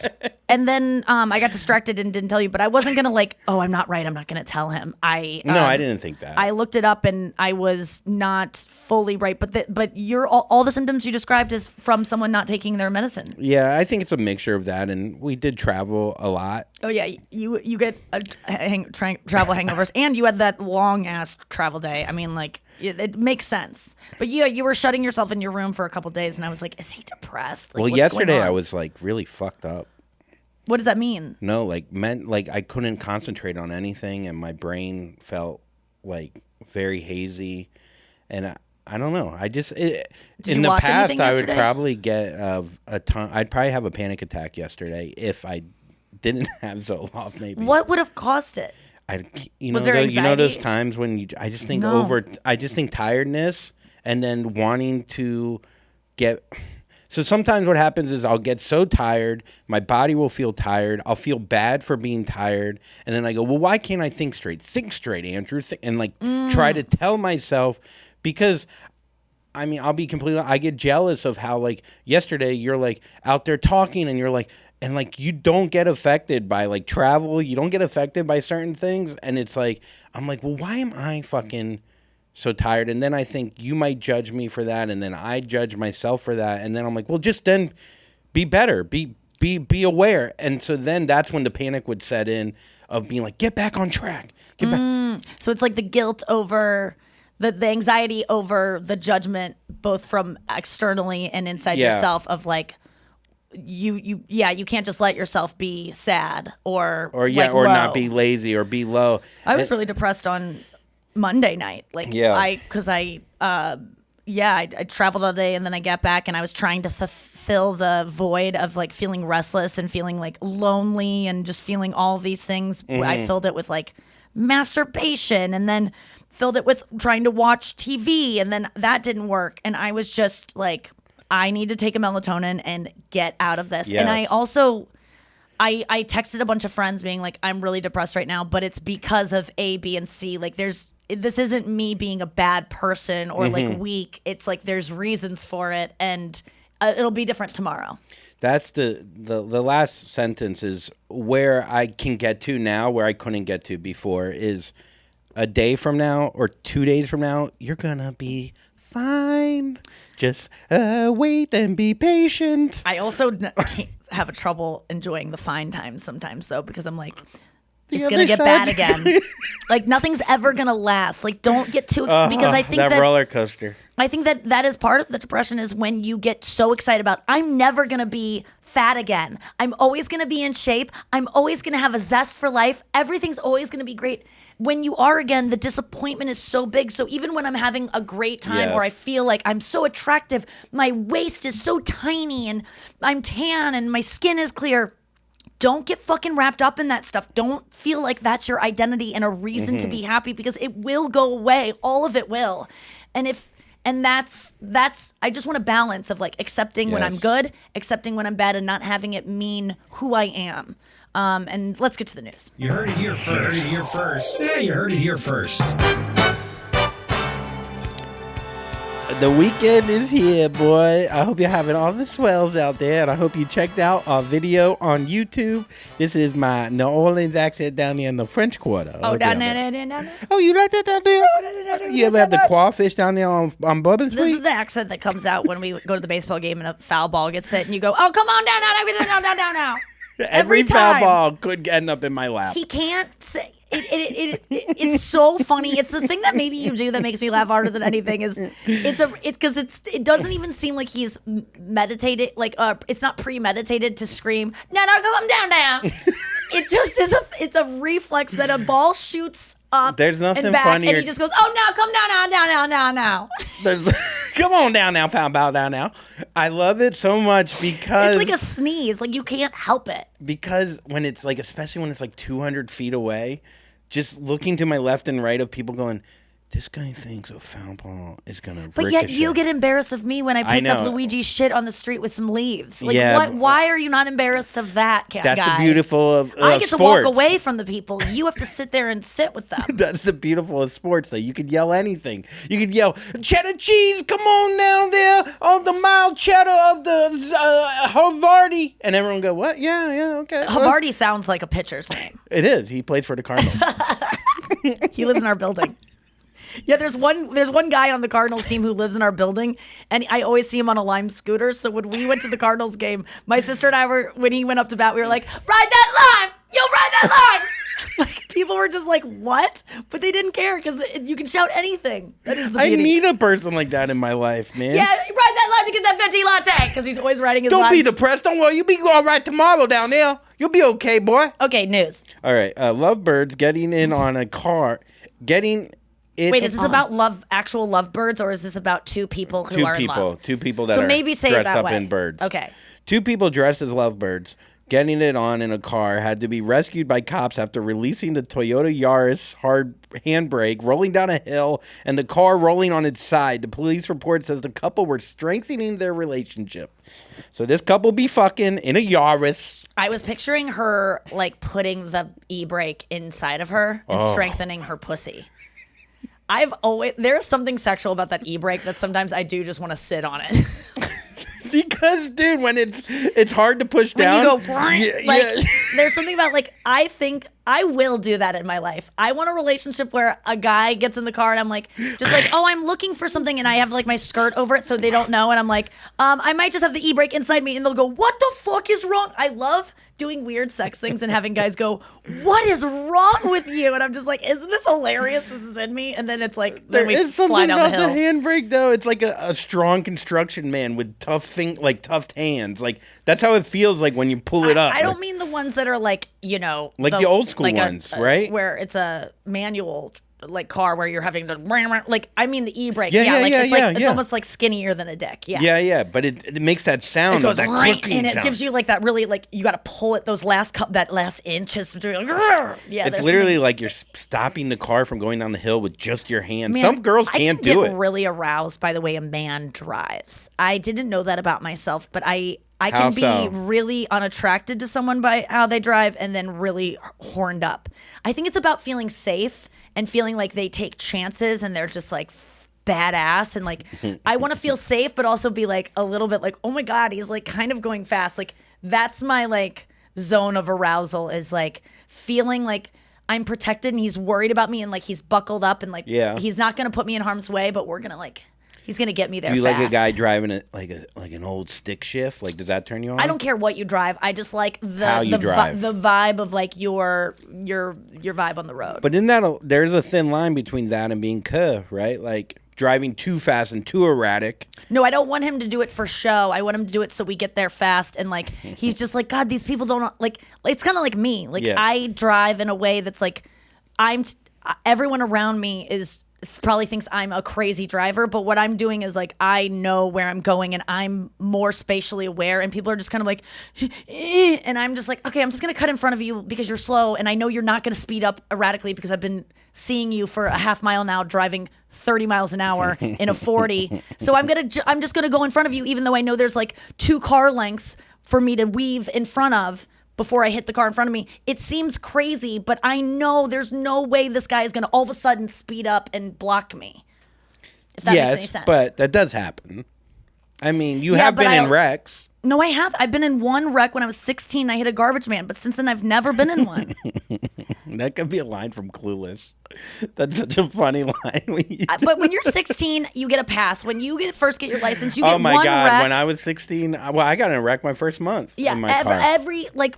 Speaker 3: And then I got distracted and didn't tell you, but I wasn't going to like, oh, I'm not right, I'm not going to tell him.
Speaker 4: No, I didn't think that.
Speaker 3: I looked it up and I was not fully right. But you're all the symptoms you described is from someone not taking their medicine.
Speaker 4: Yeah, I think it's a mixture of that, and we did travel a lot.
Speaker 3: Oh yeah, you get travel hangovers, and you had that long ass travel day. I mean, like it makes sense. But you were shutting yourself in your room for a couple days, and I was like, is he depressed? Like,
Speaker 4: Well,
Speaker 3: what's
Speaker 4: yesterday
Speaker 3: going on?
Speaker 4: I was like really fucked up.
Speaker 3: What does that mean?
Speaker 4: No, meant I couldn't concentrate on anything, and my brain felt like very hazy, and I don't know. I just in
Speaker 3: you
Speaker 4: the
Speaker 3: watch
Speaker 4: past
Speaker 3: anything
Speaker 4: I would
Speaker 3: yesterday?
Speaker 4: probably get a ton. I'd probably have a panic attack yesterday if I didn't have Zoloft. Maybe
Speaker 3: What would have caused it?
Speaker 4: Was
Speaker 3: there
Speaker 4: you know those
Speaker 3: anxiety?
Speaker 4: times when I just think
Speaker 3: No.
Speaker 4: I just think tiredness and then wanting to get. So sometimes what happens is I'll get so tired, my body will feel tired. I'll feel bad for being tired. And then I go, well, why can't I think straight? Think straight, Andrew. And like try to tell myself, because I mean, I'll be completely, I get jealous of how like yesterday you're like out there talking and you're like, and like you don't get affected by like travel. You don't get affected by certain things. And it's like, I'm like, well, why am I fucking so tired? And then I think you might judge me for that, and then I judge myself for that, and then I'm like, well, just then be better, be aware. And so then that's when the panic would set in of being like, get back on track, get back.
Speaker 3: So it's like the guilt over the anxiety over the judgment, both from externally and inside yourself, of like you can't just let yourself be sad or like
Speaker 4: or
Speaker 3: low.
Speaker 4: not be lazy or be low.
Speaker 3: I was really depressed on Monday night, like I traveled all day and then I got back and I was trying to fulfill the void of like feeling restless and feeling like lonely and just feeling all these things. I filled it with like masturbation and then filled it with trying to watch TV, and then that didn't work, and I was just like, I need to take a melatonin and get out of this. And I also I texted a bunch of friends being like, I'm really depressed right now, but it's because of A, B, and C. Like this isn't me being a bad person or like weak. It's like there's reasons for it, and it'll be different tomorrow.
Speaker 4: That's the last sentence is where I can get to now, where I couldn't get to before, is a day from now or 2 days from now, you're gonna be fine. Just wait and be patient.
Speaker 3: I also can't have trouble enjoying the fine times sometimes, though, because I'm like, it's going to get bad again. Like, nothing's ever going to last. Like, don't get too excited. Because I think that
Speaker 4: roller coaster.
Speaker 3: I think that is part of the depression, is when you get so excited about, I'm never going to be fat again. I'm always going to be in shape. I'm always going to have a zest for life. Everything's always going to be great. When you are again, the disappointment is so big. So even when I'm having a great time or I feel like I'm so attractive, my waist is so tiny and I'm tan and my skin is clear, don't get fucking wrapped up in that stuff. Don't feel like that's your identity and a reason to be happy, because it will go away. All of it will. And that's I just want a balance of like accepting when I'm good, accepting when I'm bad, and not having it mean who I am. And let's get to the news.
Speaker 5: You heard it here first. Yeah, you heard it here first.
Speaker 4: The weekend is here, boy. I hope you're having all the swells out there, and I hope you checked out our video on YouTube. This is my New Orleans accent down there in the French Quarter.
Speaker 3: Oh, down there.
Speaker 4: Oh, you like that down there? You ever have the crawfish down there on Bourbon Street?
Speaker 3: This is the accent that comes out when we go to the baseball game and a foul ball gets hit, and you go, oh, come on down now.
Speaker 4: Every foul
Speaker 3: time.
Speaker 4: Ball could end up in my lap.
Speaker 3: He can't say it. It's so funny. It's the thing that maybe you do that makes me laugh harder than anything. Is it doesn't even seem like he's meditated. Like it's not premeditated to scream. No, come down now. It just is it's a reflex that a ball shoots up.
Speaker 4: There's nothing
Speaker 3: and back,
Speaker 4: funnier.
Speaker 3: And he just goes, oh no, come down now.
Speaker 4: Come on down now, foul ball down now. I love it so much because
Speaker 3: it's like a sneeze. Like you can't help it.
Speaker 4: Because when it's like, especially when it's like 200 feet away, just looking to my left and right of people going, this guy thinks a foul ball is going to ricochet.
Speaker 3: But yet you get embarrassed of me when I picked up Luigi's shit on the street with some leaves. Like, what? Why are you not embarrassed of that, guy?
Speaker 4: That's the beautiful of
Speaker 3: I get
Speaker 4: sports.
Speaker 3: to walk away from the people. You have to sit there and sit with them.
Speaker 4: That's the beautiful of sports, though. You could yell anything. You could yell, cheddar cheese, come on down there on the mild cheddar of the Havarti. And everyone go, what? Yeah, okay.
Speaker 3: Havarti sounds like a pitcher's name.
Speaker 4: It is. He played for the Cardinals.
Speaker 3: He lives in our building. Yeah, there's one guy on the Cardinals team who lives in our building, and I always see him on a Lime scooter. So when we went to the Cardinals game, my sister and I when he went up to bat, we were like, ride that Lime! Yo, ride that Lime! Like, people were just like, what? But they didn't care because you can shout anything. That is the beauty.
Speaker 4: I need a person like that in my life, man.
Speaker 3: Yeah, ride that Lime to get that venti latte, because he's always riding his
Speaker 4: Don't
Speaker 3: Lime.
Speaker 4: be depressed. Don't worry. You'll be all right tomorrow down there. You'll be okay, boy.
Speaker 3: Okay, news.
Speaker 4: All right. Lovebirds getting in on a car.
Speaker 3: Wait, is this about actual lovebirds, or is this about two people who are in love?
Speaker 4: Two people that
Speaker 3: so
Speaker 4: are
Speaker 3: maybe say
Speaker 4: dressed
Speaker 3: it that
Speaker 4: up
Speaker 3: way.
Speaker 4: in birds.
Speaker 3: Okay.
Speaker 4: Two people dressed as lovebirds getting it on in a car, had to be rescued by cops after releasing the Toyota Yaris hard handbrake, rolling down a hill, and the car rolling on its side. The police report says the couple were strengthening their relationship. So this couple be fucking in a Yaris.
Speaker 3: I was picturing her like putting the e-brake inside of her and strengthening her pussy. There's something sexual about that e-brake that sometimes I do just want to sit on it.
Speaker 4: Because, dude, when it's hard to push
Speaker 3: When
Speaker 4: down.
Speaker 3: you go, there's something about like, I think I will do that in my life. I want a relationship where a guy gets in the car and I'm like, just like, oh, I'm looking for something, and I have like my skirt over it so they don't know, and I'm like, I might just have the e-brake inside me, and they'll go, what the fuck is wrong? I love doing weird sex things and having guys go, what is wrong with you? And I'm just like, isn't this hilarious? This is in me. And then it's like, then we fly down the hill.
Speaker 4: The handbrake, though. It's like a strong construction man with tough hands. Like, that's how it feels like when you pull it up.
Speaker 3: I don't mean the ones that are like, you know,
Speaker 4: like the old school ones, right?
Speaker 3: Where it's a manual like car where you're having to like, I mean the e-brake. It's almost like skinnier than a dick. Yeah,
Speaker 4: but it makes that sound.
Speaker 3: It goes
Speaker 4: that
Speaker 3: right, and it
Speaker 4: sound.
Speaker 3: gives you like that really like you got to pull it that last inch is like,
Speaker 4: it's literally like you're stopping the car from going down the hill with just your hand.
Speaker 3: Man,
Speaker 4: some girls can't do it.
Speaker 3: I get really aroused by the way a man drives. I didn't know that about myself, but I can be really unattracted to someone by how they drive and then really horned up. I think it's about feeling safe and feeling like they take chances and they're just like badass. And like, I want to feel safe, but also be like a little bit like, oh my God, he's like kind of going fast. Like that's my like zone of arousal, is like feeling like I'm protected and he's worried about me and like he's buckled up and like he's not going to put me in harm's way, but we're going to like, he's going to get me there
Speaker 4: Do you
Speaker 3: fast.
Speaker 4: like a guy driving it like an old stick shift? Like, does that turn you on?
Speaker 3: I don't care what you drive. I just like the vibe of like your vibe on the road.
Speaker 4: But in that, there's a thin line between that and being right? Like driving too fast and too erratic.
Speaker 3: No, I don't want him to do it for show. I want him to do it so we get there fast. And like, he's just like, God, these people don't like, it's kind of like me. Like I drive in a way that's like, everyone around me probably thinks I'm a crazy driver, but what I'm doing is like I know where I'm going and I'm more spatially aware, and people are just kind of like and I'm just like, okay, I'm just gonna cut in front of you because you're slow and I know you're not gonna speed up erratically because I've been seeing you for a half mile now driving 30 miles an hour in a 40, so I'm just gonna go in front of you even though I know there's like 2 car lengths for me to weave in front of before I hit the car in front of me. It seems crazy, but I know there's no way this guy is going to all of a sudden speed up and block me. If that makes any sense.
Speaker 4: But that does happen. I mean, you have been in wrecks.
Speaker 3: No, I have. I've been in one wreck when I was 16. I hit a garbage man, but since then I've never been in one.
Speaker 4: That could be a line from Clueless. That's such a funny line.
Speaker 3: But when you're 16, you get a pass. When you first get your license, you get one wreck.
Speaker 4: Oh my God! When I was 16, I got in a wreck my first month.
Speaker 3: Yeah,
Speaker 4: in my car.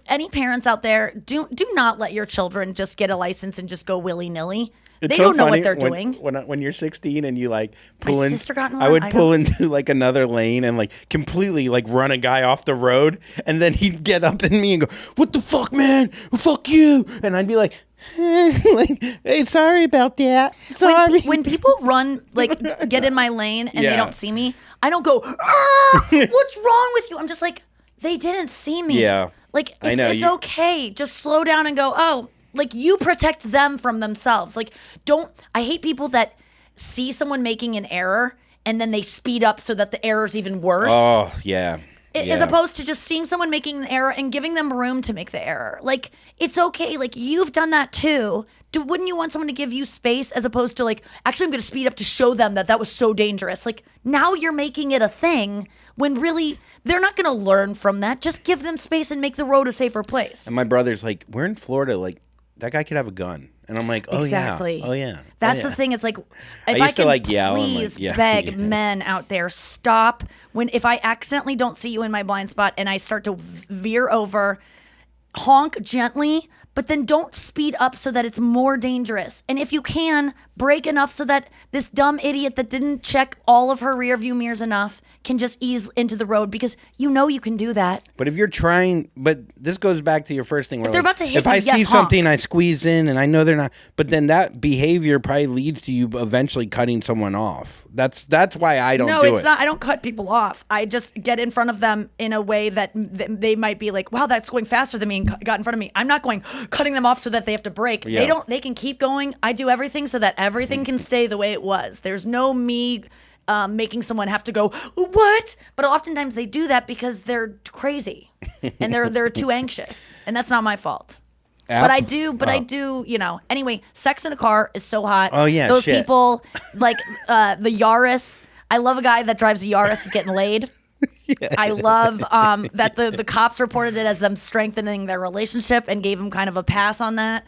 Speaker 3: Any parents out there, do not let your children just get a license and just go willy nilly.
Speaker 4: It's
Speaker 3: they
Speaker 4: so
Speaker 3: don't know
Speaker 4: funny
Speaker 3: what they're doing.
Speaker 4: When you're 16 and you like pull
Speaker 3: My
Speaker 4: in,
Speaker 3: sister got in
Speaker 4: I
Speaker 3: one.
Speaker 4: would pull into like another lane and like completely like run a guy off the road, and then he'd get up in me and go, "What the fuck, man? Fuck you!" And I'd be like, like, "Hey, sorry about that. Sorry."
Speaker 3: When people run, like get in my lane and they don't see me, I don't go, "What's wrong with you?" I'm just like, they didn't see me.
Speaker 4: Yeah,
Speaker 3: like
Speaker 4: I know.
Speaker 3: It's okay. Just slow down and go. Oh. Like, you protect them from themselves. Like, I hate people that see someone making an error and then they speed up so that the error's even worse.
Speaker 4: Oh, yeah.
Speaker 3: As opposed to just seeing someone making an error and giving them room to make the error. Like, it's okay. Like, you've done that too. Wouldn't you want someone to give you space as opposed to like, actually, I'm going to speed up to show them that was so dangerous. Like, now you're making it a thing when really they're not going to learn from that. Just give them space and make the road a safer place.
Speaker 4: And my brother's like, we're in Florida, like, that guy could have a gun. And I'm like, oh,
Speaker 3: exactly.
Speaker 4: Yeah. Oh, yeah.
Speaker 3: That's the thing. It's like, if
Speaker 4: I can
Speaker 3: yell, please beg men out there, stop. If I accidentally don't see you in my blind spot and I start to veer over, honk gently, but then don't speed up so that it's more dangerous. And if you can, brake enough so that this dumb idiot that didn't check all of her rear view mirrors enough can just ease into the road, because you know you can do that.
Speaker 4: But if you're trying, but this goes back to your first thing. Where
Speaker 3: If they're about to hit
Speaker 4: if I
Speaker 3: you,
Speaker 4: see
Speaker 3: yes, honk.
Speaker 4: something, I squeeze in, and I know they're not. But then that behavior probably leads to you eventually cutting someone off. That's why I don't
Speaker 3: No,
Speaker 4: do
Speaker 3: it's
Speaker 4: it.
Speaker 3: not. I don't cut people off. I just get in front of them in a way that they might be like, wow, that's going faster than me and got in front of me. I'm not going cutting them off so that they have to brake.
Speaker 4: Yeah.
Speaker 3: They can keep going. I do everything so that everything can stay the way it was. There's no me making someone have to go, what? But oftentimes they do that because they're crazy and they're too anxious. And that's not my fault. But I do, anyway, sex in a car is so hot.
Speaker 4: Oh, yeah,
Speaker 3: Those
Speaker 4: shit.
Speaker 3: people, like the Yaris. I love a guy that drives a Yaris is getting laid. I love that the cops reported it as them strengthening their relationship and gave him kind of a pass on that.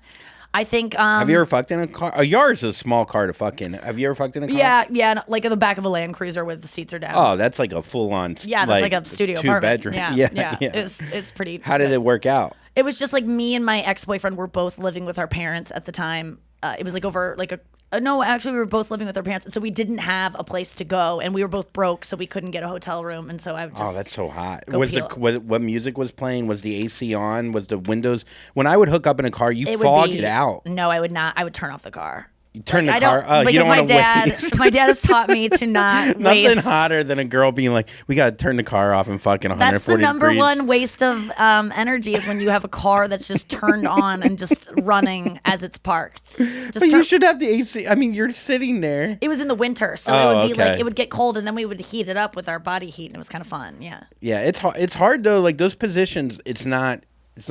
Speaker 3: I think.
Speaker 4: Have you ever fucked in a car? A Yaris is a small car to fuck in. Have you ever fucked in a car?
Speaker 3: Yeah, like in the back of a Land Cruiser where the seats are down.
Speaker 4: Oh, that's like a full-on.
Speaker 3: Yeah, that's like a studio apartment.
Speaker 4: 2-bedroom.
Speaker 3: Yeah.
Speaker 4: Yeah.
Speaker 3: It's pretty.
Speaker 4: How did it work out?
Speaker 3: It was just like me and my ex-boyfriend were both living with our parents at the time. It was like over like no, actually we were both living with our parents, so we didn't have a place to go, and we were both broke, so we couldn't get a hotel room, and so I would just.
Speaker 4: Oh, that's so hot.
Speaker 3: go peel.
Speaker 4: What music was playing? Was the AC on? Was the windows? When I would hook up in a car, you
Speaker 3: It would
Speaker 4: fog
Speaker 3: be-
Speaker 4: it out.
Speaker 3: No, I would not. I would turn off the car.
Speaker 4: You turn
Speaker 3: Like,
Speaker 4: the car. Oh,
Speaker 3: because
Speaker 4: you don't
Speaker 3: my
Speaker 4: want to
Speaker 3: dad,
Speaker 4: waste.
Speaker 3: my dad has taught me to not
Speaker 4: Nothing
Speaker 3: waste.
Speaker 4: hotter than a girl being like, "We got to turn the car off and fucking 140
Speaker 3: That's the number
Speaker 4: degrees."
Speaker 3: one waste of energy is when you have a car that's just turned on and just running as it's parked. Just
Speaker 4: But you should have the AC. I mean, you're sitting there.
Speaker 3: It was in the winter, so
Speaker 4: Oh,
Speaker 3: it would be like
Speaker 4: okay.
Speaker 3: it would get cold, and then we would heat it up with our body heat, and it was kind of fun. Yeah.
Speaker 4: Yeah, it's hard though. Like those positions, it's not as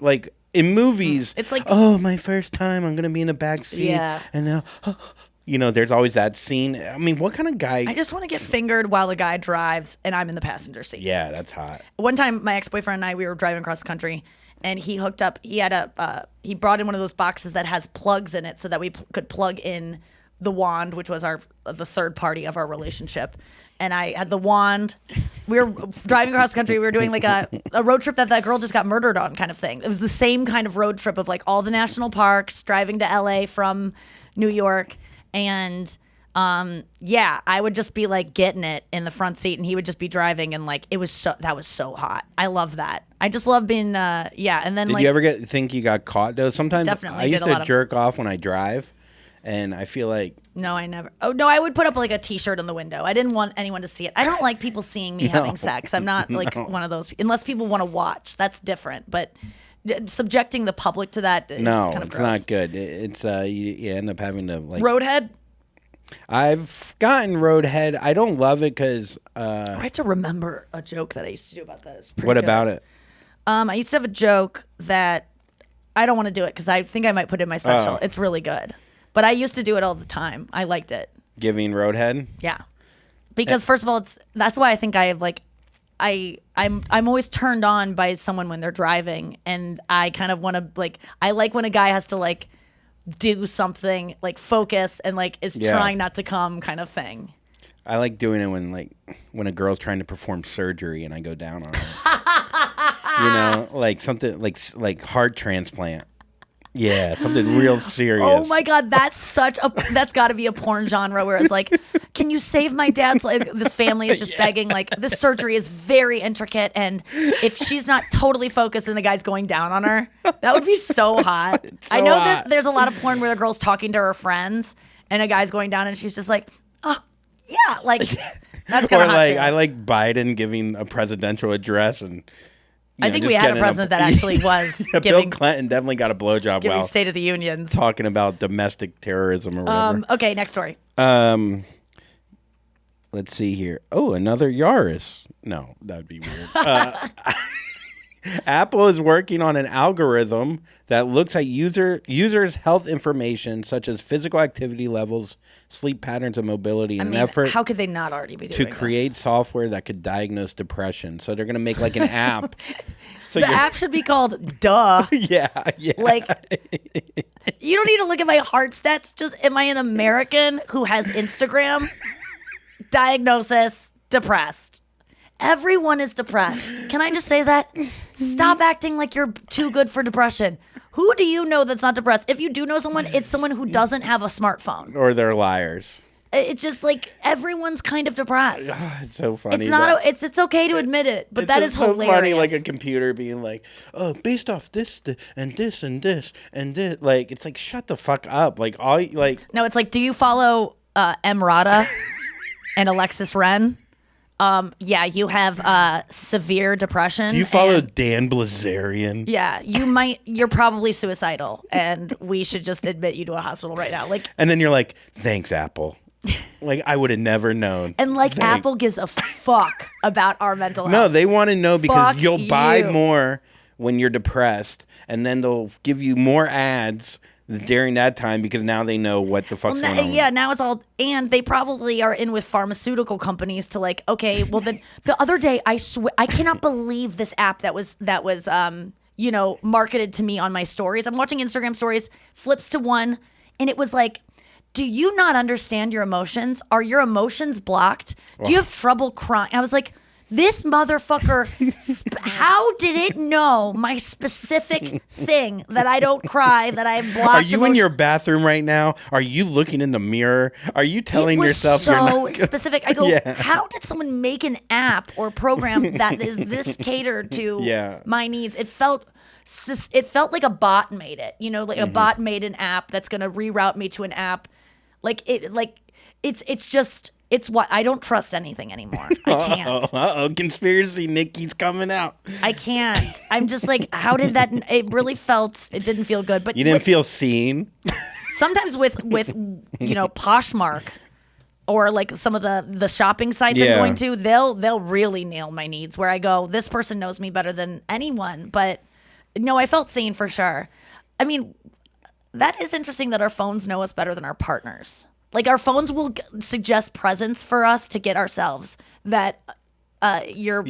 Speaker 4: like in movies.
Speaker 3: It's like-
Speaker 4: oh, my first time, I'm gonna be in the back seat.
Speaker 3: Yeah.
Speaker 4: And now, there's always that scene. I mean, what kind of guy?
Speaker 3: I just want to get fingered while the guy drives, and I'm in the passenger seat.
Speaker 4: Yeah, that's hot.
Speaker 3: One time, my ex-boyfriend and I, we were driving across the country, and he hooked up. He had he brought in one of those boxes that has plugs in it, so that we could plug in the wand, which was the third party of our relationship. And I had the wand. We were driving across the country. We were doing like a road trip that girl just got murdered on kind of thing. It was the same kind of road trip of like all the national parks, driving to LA from New York. And I would just be like getting it in the front seat, and he would just be driving, and like that was so hot. I love that. I just love being And then
Speaker 4: Did you ever think you got caught though? Sometimes
Speaker 3: Definitely
Speaker 4: I used
Speaker 3: did a
Speaker 4: to
Speaker 3: lot of-
Speaker 4: jerk off when I drive, and I feel like
Speaker 3: No, I never. Oh, no, I would put up like a T-shirt on the window. I didn't want anyone to see it. I don't like people seeing me having sex. I'm not like one of those, unless people want to watch. That's different. But subjecting the public to that is
Speaker 4: no,
Speaker 3: kind of
Speaker 4: it's
Speaker 3: gross.
Speaker 4: not good. It's you end up having to like.
Speaker 3: Roadhead?
Speaker 4: I've gotten roadhead. I don't love it because.
Speaker 3: I have to remember a joke that I used to do about that. It's pretty
Speaker 4: What
Speaker 3: good.
Speaker 4: about it?
Speaker 3: I used to have a joke that I don't want to do it because I think I might put it in my special.
Speaker 4: Oh.
Speaker 3: It's really good. But I used to do it all the time. I liked it.
Speaker 4: Giving roadhead.
Speaker 3: Yeah. Because first of all, that's why I think I have like I'm always turned on by someone when they're driving, and I kind of want to like I like when a guy has to like do something like focus and like is
Speaker 4: Yeah.
Speaker 3: trying not to come kind of thing.
Speaker 4: I like doing it when a girl's trying to perform surgery and I go down on her. Like something like heart transplant. Yeah, something real serious.
Speaker 3: Oh my God, that's got to be a porn genre where it's like, can you save my dad's life? This family is just begging, like, this surgery is very intricate, and if she's not totally focused and the guy's going down on her, that would be so hot. I know that there's a lot of porn where the girl's talking to her friends and a guy's going down and she's just like, oh, yeah, like, that's kind
Speaker 4: Or
Speaker 3: of hot
Speaker 4: like
Speaker 3: too.
Speaker 4: I like Biden giving a presidential address and.
Speaker 3: I think we had a president that actually was
Speaker 4: Bill
Speaker 3: giving
Speaker 4: Clinton definitely got a blowjob while
Speaker 3: State of the Unions.
Speaker 4: talking about domestic terrorism or whatever.
Speaker 3: Okay, next story.
Speaker 4: Let's see here. Oh, another Yaris. No, that'd be weird. Apple is working on an algorithm that looks at users' health information, such as physical activity levels, sleep patterns, and mobility, in an effort
Speaker 3: how could they not already be doing
Speaker 4: to
Speaker 3: this?
Speaker 4: create software that could diagnose depression. So they're going to make like an app. So
Speaker 3: The app should be called Duh.
Speaker 4: yeah.
Speaker 3: Like, you don't need to look at my heart stats. Just, am I an American who has Instagram? Diagnosis, depressed. Everyone is depressed. Can I just say that? Stop acting like you're too good for depression. Who do you know that's not depressed? If you do know someone, it's someone who doesn't have a smartphone.
Speaker 4: Or they're liars.
Speaker 3: It's just like everyone's kind of depressed.
Speaker 4: It's so funny.
Speaker 3: It's not. It's okay to admit it, but that is
Speaker 4: so
Speaker 3: hilarious.
Speaker 4: funny, like a computer being like, "Oh, based off this and this and this and this." Like, it's like, shut the fuck up. Like
Speaker 3: No, it's like, do you follow Emrata and Alexis Wren? Yeah, you have severe depression.
Speaker 4: Do you follow Dan Blazarian?
Speaker 3: Yeah, you're probably suicidal, and we should just admit you to a hospital right now. Like,
Speaker 4: And then you're like, thanks, Apple. Like, I would have never known.
Speaker 3: and like Apple gives a fuck about our mental health.
Speaker 4: No, they want to know because
Speaker 3: Fuck
Speaker 4: you'll buy
Speaker 3: you.
Speaker 4: more when you're depressed, and then they'll give you more ads during that time because now they know what the fuck's going on.
Speaker 3: Yeah, now it's all, and they probably are in with pharmaceutical companies to like, okay, well then the other day I cannot believe this app that was marketed to me on my stories. I'm watching Instagram stories, flips to one, and it was like, do you not understand your emotions? Are your emotions blocked? Do you have trouble crying? I was like, this motherfucker, how did it know my specific thing that I don't cry, that I have blocked?
Speaker 4: Are you in your bathroom right now? Are you looking in the mirror? Are you telling yourself
Speaker 3: so
Speaker 4: you're not
Speaker 3: specific? I go,
Speaker 4: Yeah.
Speaker 3: how did someone make an app or program that is this catered to
Speaker 4: Yeah.
Speaker 3: my needs? It felt like a bot made it. Like a bot made an app that's going to reroute me to an app. It's what I don't trust anything anymore. I can't.
Speaker 4: Conspiracy Nikki's coming out.
Speaker 3: I can't. I'm just like, how did that? It didn't feel good. But
Speaker 4: You didn't feel seen?
Speaker 3: sometimes with Poshmark or like some of the shopping sites
Speaker 4: Yeah.
Speaker 3: I'm going to, they'll really nail my needs where I go, this person knows me better than anyone. But no, I felt seen for sure. I mean, that is interesting that our phones know us better than our partners. Like our phones will suggest presents for us to get ourselves that your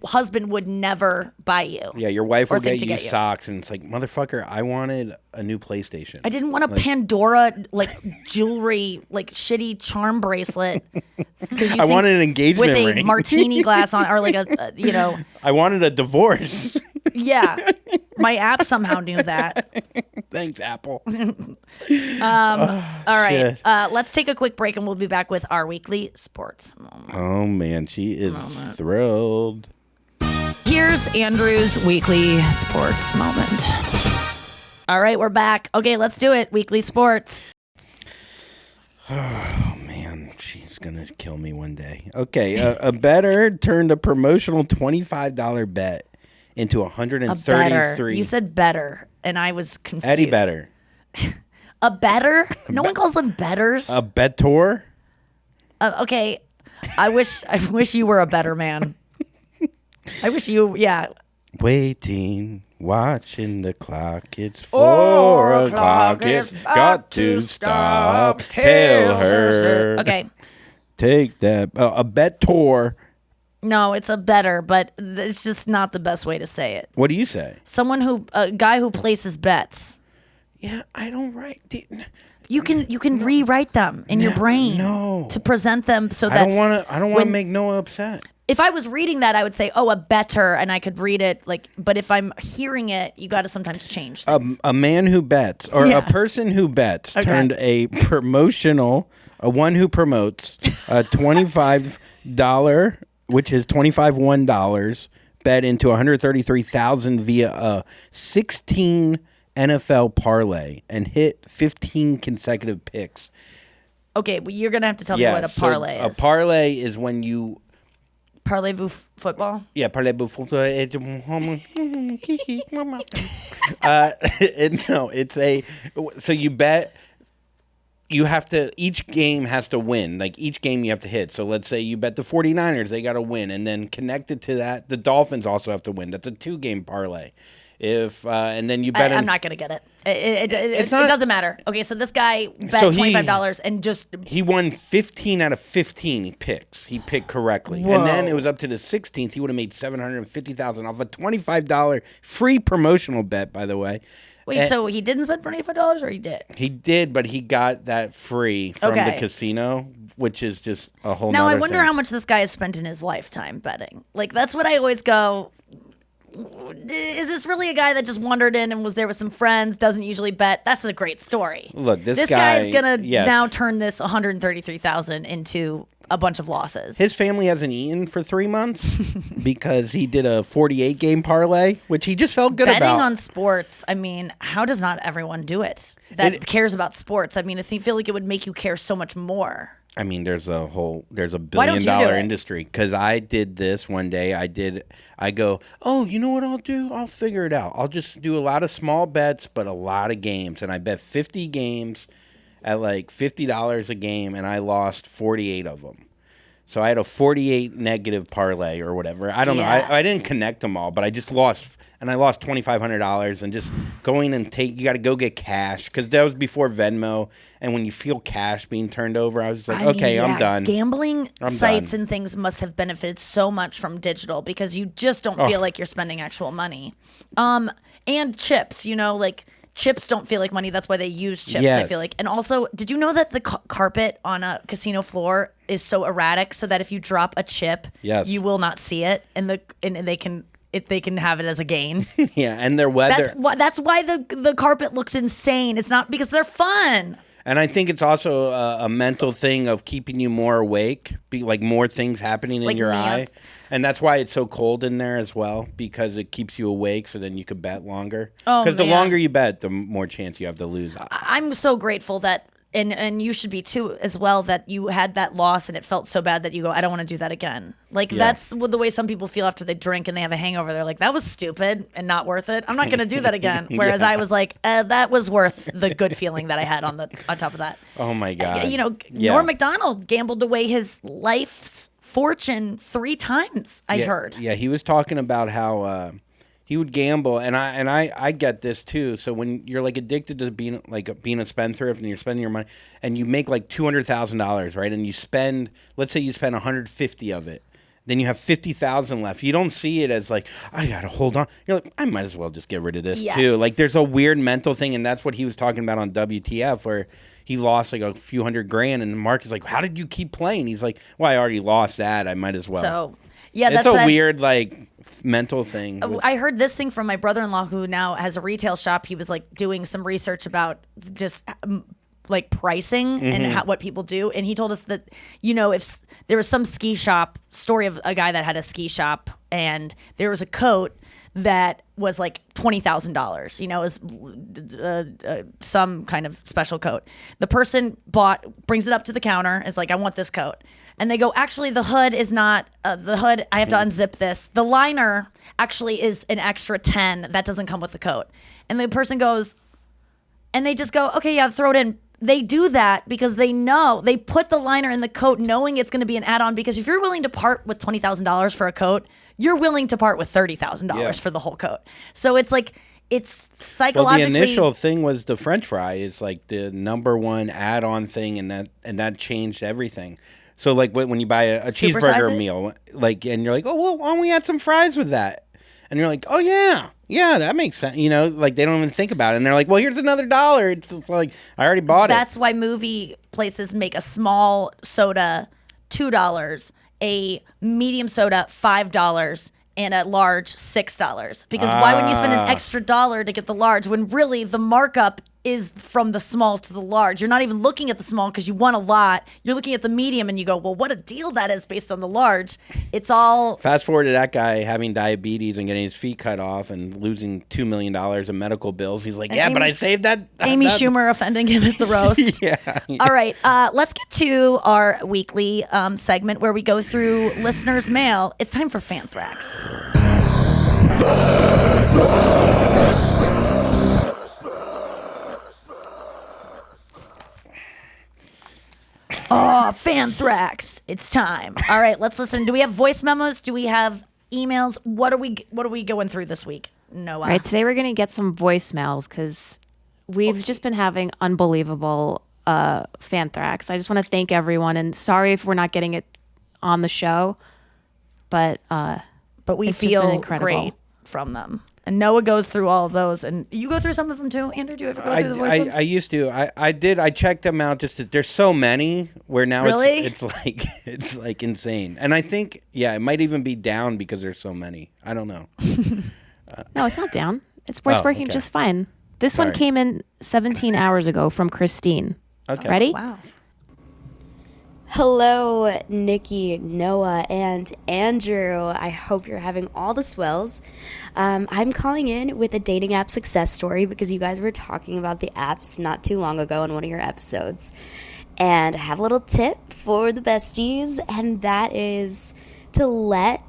Speaker 3: husband would never buy you.
Speaker 4: Yeah, your wife
Speaker 3: or
Speaker 4: will
Speaker 3: think
Speaker 4: get
Speaker 3: to
Speaker 4: you socks, and it's like, motherfucker, I wanted a new PlayStation.
Speaker 3: I didn't want a Pandora like jewelry, like shitty charm bracelet.
Speaker 4: I wanted an engagement
Speaker 3: with a
Speaker 4: ring.
Speaker 3: martini glass on, or like
Speaker 4: I wanted a divorce.
Speaker 3: Yeah, my app somehow knew that.
Speaker 4: Thanks, Apple.
Speaker 3: All right,
Speaker 4: shit.
Speaker 3: let's take a quick break, and we'll be back with our weekly sports moment.
Speaker 4: Oh man, she is thrilled.
Speaker 3: Here's Andrew's weekly sports moment. All right, we're back. Okay, let's do it. Weekly sports.
Speaker 4: Oh man, she's gonna kill me one day. Okay, a bettor turned a promotional $25 bet into $133.
Speaker 3: You said better, and I was confused.
Speaker 4: Eddie Better.
Speaker 3: A better? No one calls them betters.
Speaker 4: A bettor?
Speaker 3: Okay, I wish you were a better man. I wish you, yeah.
Speaker 4: Waiting, watching the clock. It's 4 o'clock. It's got to stop. Tell her.
Speaker 3: Okay.
Speaker 4: Take that. A bettor.
Speaker 3: No, it's a better, but it's just not the best way to say it.
Speaker 4: What do you say?
Speaker 3: A guy who places bets.
Speaker 4: Yeah, I don't write.
Speaker 3: You can rewrite them in your brain to present them so that
Speaker 4: I don't want to make Noah upset.
Speaker 3: If I was reading that, I would say, "Oh, a better," and I could read it like. But if I'm hearing it, you got to sometimes change things.
Speaker 4: A man who bets, or a person who bets, turned a one who promotes a $25, which is $25 bet into $133,000 via a 16 NFL parlay and hit 15 consecutive picks.
Speaker 3: Okay, well, you're gonna have to tell me what a parlay is.
Speaker 4: A parlay is when you
Speaker 3: Parlez-vous football?
Speaker 4: Yeah, parlez-vous football. No, it's so you bet. You have to, each game has to win. Like each game you have to hit. So let's say you bet the 49ers, they got to win. And then connected to that, the Dolphins also have to win. That's a 2-game parlay. And then you bet.
Speaker 3: I'm not going to get it. It doesn't matter. Okay, so this guy bet $25 and just.
Speaker 4: He won 15 out of 15 picks. He picked correctly. Whoa. And then it was up to the 16th. He would have made $750,000 off a $25 free promotional bet, by the way.
Speaker 3: Wait, so he didn't spend $25 or he did?
Speaker 4: He did, but he got that free from the
Speaker 3: Okay.
Speaker 4: casino, which is just a whole
Speaker 3: Now, I
Speaker 4: nother
Speaker 3: wonder
Speaker 4: thing.
Speaker 3: how much this guy has spent in his lifetime betting. Like, that's what I always go, is this really a guy that just wandered in and was there with some friends, doesn't usually bet? That's a great story.
Speaker 4: Look, this
Speaker 3: guy is
Speaker 4: guy-
Speaker 3: going to
Speaker 4: yes.
Speaker 3: now turn this $133,000 into a bunch of losses.
Speaker 4: His family hasn't eaten for 3 months because he did a 48-game parlay, which he just felt good
Speaker 3: Betting
Speaker 4: about.
Speaker 3: on sports, I mean, how does not everyone do it that cares about sports? I mean, I feel like it would make you care so much more.
Speaker 4: I mean, there's a
Speaker 3: don't
Speaker 4: billion
Speaker 3: you
Speaker 4: dollar
Speaker 3: do it?
Speaker 4: industry. Because I did this one day. I go, oh, you know what I'll do? I'll figure it out. I'll just do a lot of small bets, but a lot of games. And I bet 50 games at like $50 a game, and I lost 48 of them. So I had a 48 negative parlay or whatever. I don't know. I didn't connect them all, but I just lost. And I lost $2,500 and just going and you got to go get cash because that was before Venmo. And when you feel cash being turned over, I was just like, okay, I'm done.
Speaker 3: Gambling
Speaker 4: I'm
Speaker 3: sites
Speaker 4: done.
Speaker 3: and things must have benefited so much from digital because you just don't feel like you're spending actual money. And chips, like chips don't feel like money. That's why they use chips, I
Speaker 4: Yes.
Speaker 3: feel like. And also, did you know that the carpet on a casino floor is so erratic so that if you drop a chip,
Speaker 4: Yes.
Speaker 3: you will not see it and they can have it as a gain.
Speaker 4: Yeah, and their weather.
Speaker 3: That's why the carpet looks insane. It's not because they're fun.
Speaker 4: And I think it's also a mental thing of keeping you more awake, like more things happening in
Speaker 3: Like
Speaker 4: your
Speaker 3: me,
Speaker 4: eye. And that's why it's so cold in there as well, because it keeps you awake so then you could bet longer.
Speaker 3: Oh,
Speaker 4: Because the
Speaker 3: man.
Speaker 4: longer you bet, the more chance you have to lose.
Speaker 3: I'm so grateful that, and you should be too as well, that you had that loss and it felt so bad that you go, I don't want to do that again. Like that's the way some people feel after they drink and they have a hangover. They're like, that was stupid and not worth it. I'm not going to do that again. Whereas I was like, that was worth the good feeling that I had on top of that.
Speaker 4: Oh my God. Yeah.
Speaker 3: Norm Macdonald gambled away his life's fortune 3 times. I heard.
Speaker 4: Yeah, he was talking about how he would gamble, and I get this too. So when you're like addicted to being a spendthrift and you're spending your money, and you make like $200,000, right? And you spend, let's say you spend 150 of it, then you have 50,000 left. You don't see it as like, I gotta hold on. You're like, I might as well just get rid of this too. Like there's a weird mental thing, and that's what he was talking about on WTF, where he lost like a few $100,000, and Mark is like, how did you keep playing? He's like, well, I already lost that. I might as well.
Speaker 3: So, yeah,
Speaker 4: it's
Speaker 3: that's
Speaker 4: a weird mental thing.
Speaker 3: I heard this thing from my brother-in-law who now has a retail shop. He was like doing some research about just like pricing and what people do. And he told us that, if there was some ski shop story of a guy that had a ski shop and there was a coat that was like $20,000, it was some kind of special coat. The person brings it up to the counter, is like, I want this coat. And they go, actually, the hood is not, the hood, I have to unzip this. The liner actually is an extra 10. That doesn't come with the coat. And the person goes, and they just go, okay, yeah, throw it in. They do that because they know, they put the liner in the coat knowing it's going to be an add-on, because if you're willing to part with $20,000 for a coat, you're willing to part with $30,000 for the whole coat. So it's like, it's psychologically.
Speaker 4: Well, the initial thing was the French fry is like the number one add-on thing, and that changed everything. So like when you buy a cheeseburger meal, like, and you're like, oh, well, why don't we add some fries with that? And you're like, oh yeah, that makes sense. Like they don't even think about it. And they're like, well, here's another $1. It's like, I already bought it.
Speaker 3: That's why movie places make a small soda $2, a medium soda $5, and a large $6. Because why would you spend an extra $1 to get the large when really the markup is from the small to the large? You're not even looking at the small because you want a lot. You're looking at the medium and you go, well, what a deal that is based on the large. It's all.
Speaker 4: Fast forward to that guy having diabetes and getting his feet cut off and losing $2 million in medical bills. He's like, but I saved that.
Speaker 3: Amy Schumer offending him at the roast.
Speaker 4: Yeah.
Speaker 3: All right. Let's get to our weekly segment where we go through listeners' mail. It's time for Fanthrax. Oh, Fanthrax. It's time. All right, let's listen. Do we have voice memos? Do we have emails? What are we going through this week, Noah?
Speaker 2: All right, today we're going to get some voicemails because we've just been having unbelievable Fanthrax. I just want to thank everyone, and sorry if we're not getting it on the show, but
Speaker 3: we
Speaker 2: it's just been
Speaker 3: feel
Speaker 2: incredible.
Speaker 3: great from them. And Noah goes through all of those, and you go through some of them too. Andrew, do you ever go through the voice ones?
Speaker 4: I used to. I did. I checked them out. There's so many where now
Speaker 3: Really?
Speaker 4: it's like insane. And I think it might even be down because there's so many. I don't know.
Speaker 2: No, it's not down. It's working
Speaker 4: okay.
Speaker 2: just fine. This one
Speaker 4: Sorry.
Speaker 2: came in 17 hours ago from Christine.
Speaker 4: Okay.
Speaker 2: Ready?
Speaker 3: Wow.
Speaker 6: Hello, Nikki, Noah, and Andrew. I hope you're having all the swells. I'm calling in with a dating app success story because you guys were talking about the apps not too long ago in one of your episodes. And I have a little tip for the besties, and that is to let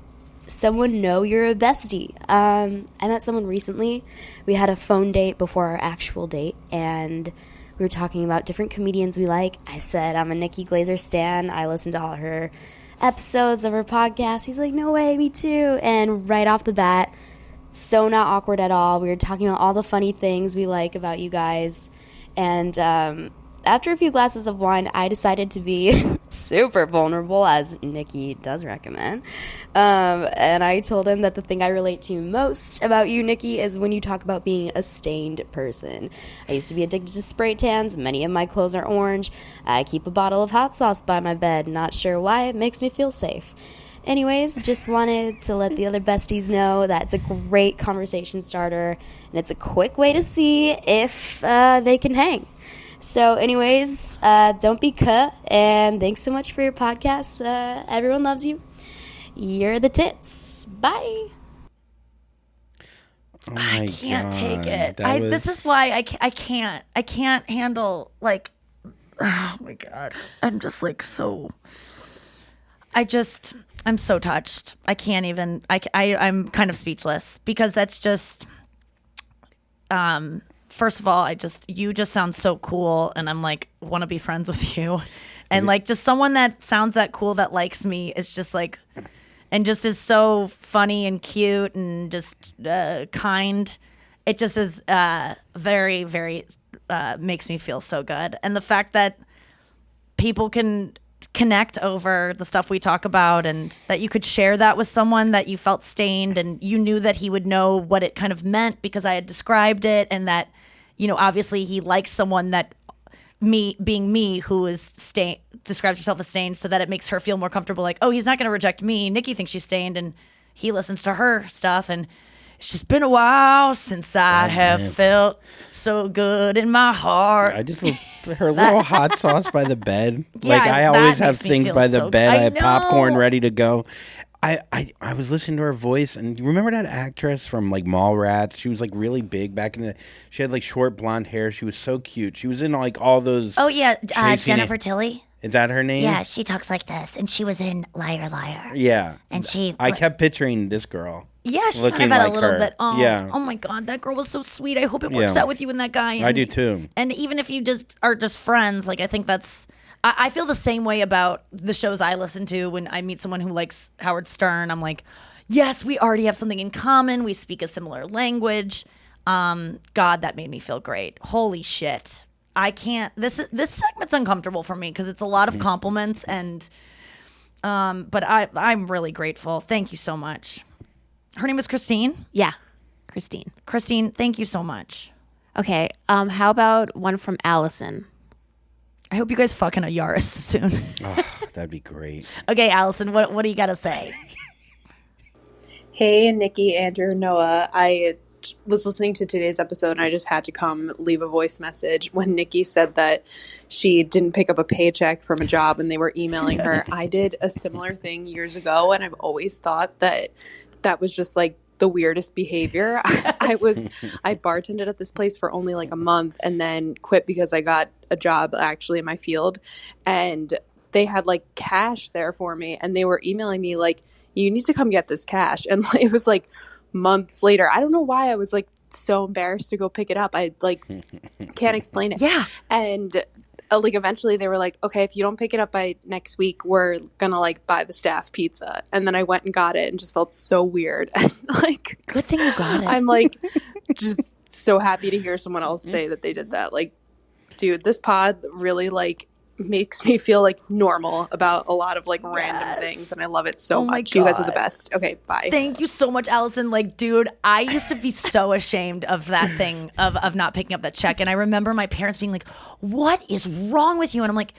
Speaker 6: someone know you're a bestie. I met someone recently. We had a phone date before our actual date, and we were talking about different comedians we like. I said, I'm a Nikki Glaser stan. I listened to all her episodes of her podcast. He's like, no way, me too. And right off the bat, so not awkward at all. We were talking about all the funny things we like about you guys. And after a few glasses of wine, I decided to be super vulnerable, as Nikki does recommend. And I told him that the thing I relate to most about you, Nikki, is when you talk about being a stained person. I used to be addicted to spray tans. Many of my clothes are orange. I keep a bottle of hot sauce by my bed. Not sure why. It makes me feel safe. Anyways, just wanted to let the other besties know that it's a great conversation starter, and it's a quick way to see if they can hang. So anyways, don't be cut, and thanks so much for your podcast. Everyone loves you. You're the tits. Bye.
Speaker 4: Oh my
Speaker 3: I can't
Speaker 4: God.
Speaker 3: take it.
Speaker 4: That
Speaker 3: This is why I can't handle, like, oh my God. I'm just like I'm so touched. I can't even, I'm kind of speechless because that's just, first of all, you just sound so cool, and I'm like, want to be friends with you. And like, just someone that sounds that cool that likes me is just like, and just is so funny and cute and just kind. It just is very, very makes me feel so good. And the fact that people can connect over the stuff we talk about, and that you could share that with someone that you felt stained, and you knew that he would know what it kind of meant because I had described it, and that, you know, obviously he likes someone that me who is stained, describes herself as stained, so that it makes her feel more comfortable, like, oh, he's not going to reject me. Nikki thinks she's stained, and he listens to her stuff. And it's just been a while since I have felt so good in my heart.
Speaker 4: I just love her little hot sauce by the bed.
Speaker 3: Yeah,
Speaker 4: Like, I
Speaker 3: that
Speaker 4: always have
Speaker 3: makes me
Speaker 4: things
Speaker 3: feel
Speaker 4: by the
Speaker 3: so
Speaker 4: bed.
Speaker 3: good.
Speaker 4: I have popcorn
Speaker 3: know.
Speaker 4: ready to go. I was listening to her voice, and you remember that actress from like Mallrats? She was like really big back in the. She had like short blonde hair. She was so cute. She was in like all those.
Speaker 7: Oh yeah,
Speaker 4: Chasing
Speaker 7: Jennifer
Speaker 4: It.
Speaker 7: Tilly.
Speaker 4: Is that her name?
Speaker 7: Yeah, she talks like this, and she was in Liar Liar.
Speaker 4: Yeah.
Speaker 7: And she,
Speaker 4: I kept picturing this girl.
Speaker 3: Yeah, she
Speaker 4: looking
Speaker 3: kind of had
Speaker 4: like
Speaker 3: a little
Speaker 4: her.
Speaker 3: bit. Oh,
Speaker 4: Yeah.
Speaker 3: Oh my God, that girl was so sweet. I hope it works
Speaker 4: Yeah.
Speaker 3: out with you and that guy. And
Speaker 4: I do too.
Speaker 3: And even if you just are just friends, like, I think that's. I feel the same way about the shows I listen to when I meet someone who likes Howard Stern. I'm like, yes, we already have something in common. We speak a similar language. God, that made me feel great. Holy shit. I can't. This segment's uncomfortable for me because it's a lot of compliments, and but I'm really grateful. Thank you so much. Her name was Christine.
Speaker 2: Yeah, Christine.
Speaker 3: Christine, thank you so much.
Speaker 2: Okay, how about one from Allison?
Speaker 3: I hope you guys fuck in a Yaris soon.
Speaker 4: Oh, that'd be great.
Speaker 3: Okay, Allison, what do you got to say?
Speaker 8: Hey, Nikki, Andrew, Noah. I was listening to today's episode, and I just had to come leave a voice message when Nikki said that she didn't pick up a paycheck from a job and they were emailing her. I did a similar thing years ago, and I've always thought that was just like the weirdest behavior. I bartended at this place for only like a month and then quit because I got a job actually in my field, and they had like cash there for me, and they were emailing me like, you need to come get this cash. And it was like months later. I don't know why I was like so embarrassed to go pick it up. I like can't explain it.
Speaker 3: Yeah.
Speaker 8: And like eventually they were like, okay, if you don't pick it up by next week, we're gonna like buy the staff pizza. And then I went and got it and just felt so weird. And like,
Speaker 3: Good thing you got it.
Speaker 8: I'm like just so happy to hear someone else say that they did that. Like, dude, this pod really like makes me feel like normal about a lot of like random
Speaker 3: Yes.
Speaker 8: things, and I love it so
Speaker 3: Oh my
Speaker 8: much. You guys are the
Speaker 3: God.
Speaker 8: best. Okay, bye.
Speaker 3: Thank you so much, Allison. Like, dude, I used to be so ashamed of that thing of not picking up that check. And I remember my parents being like, what is wrong with you? And I'm like,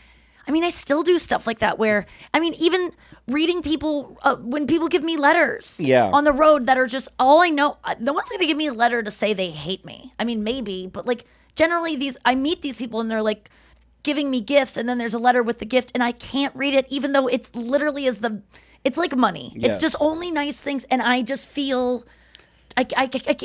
Speaker 3: I mean, I still do stuff like that where, I mean, even reading people, when people give me letters on the road that are just, all I know, no one's going to give me a letter to say they hate me. I mean, maybe, but like generally I meet these people and they're like, giving me gifts, and then there's a letter with the gift, and I can't read it, even though it's literally it's like money.
Speaker 4: Yeah.
Speaker 3: It's just only nice things, and I just feel,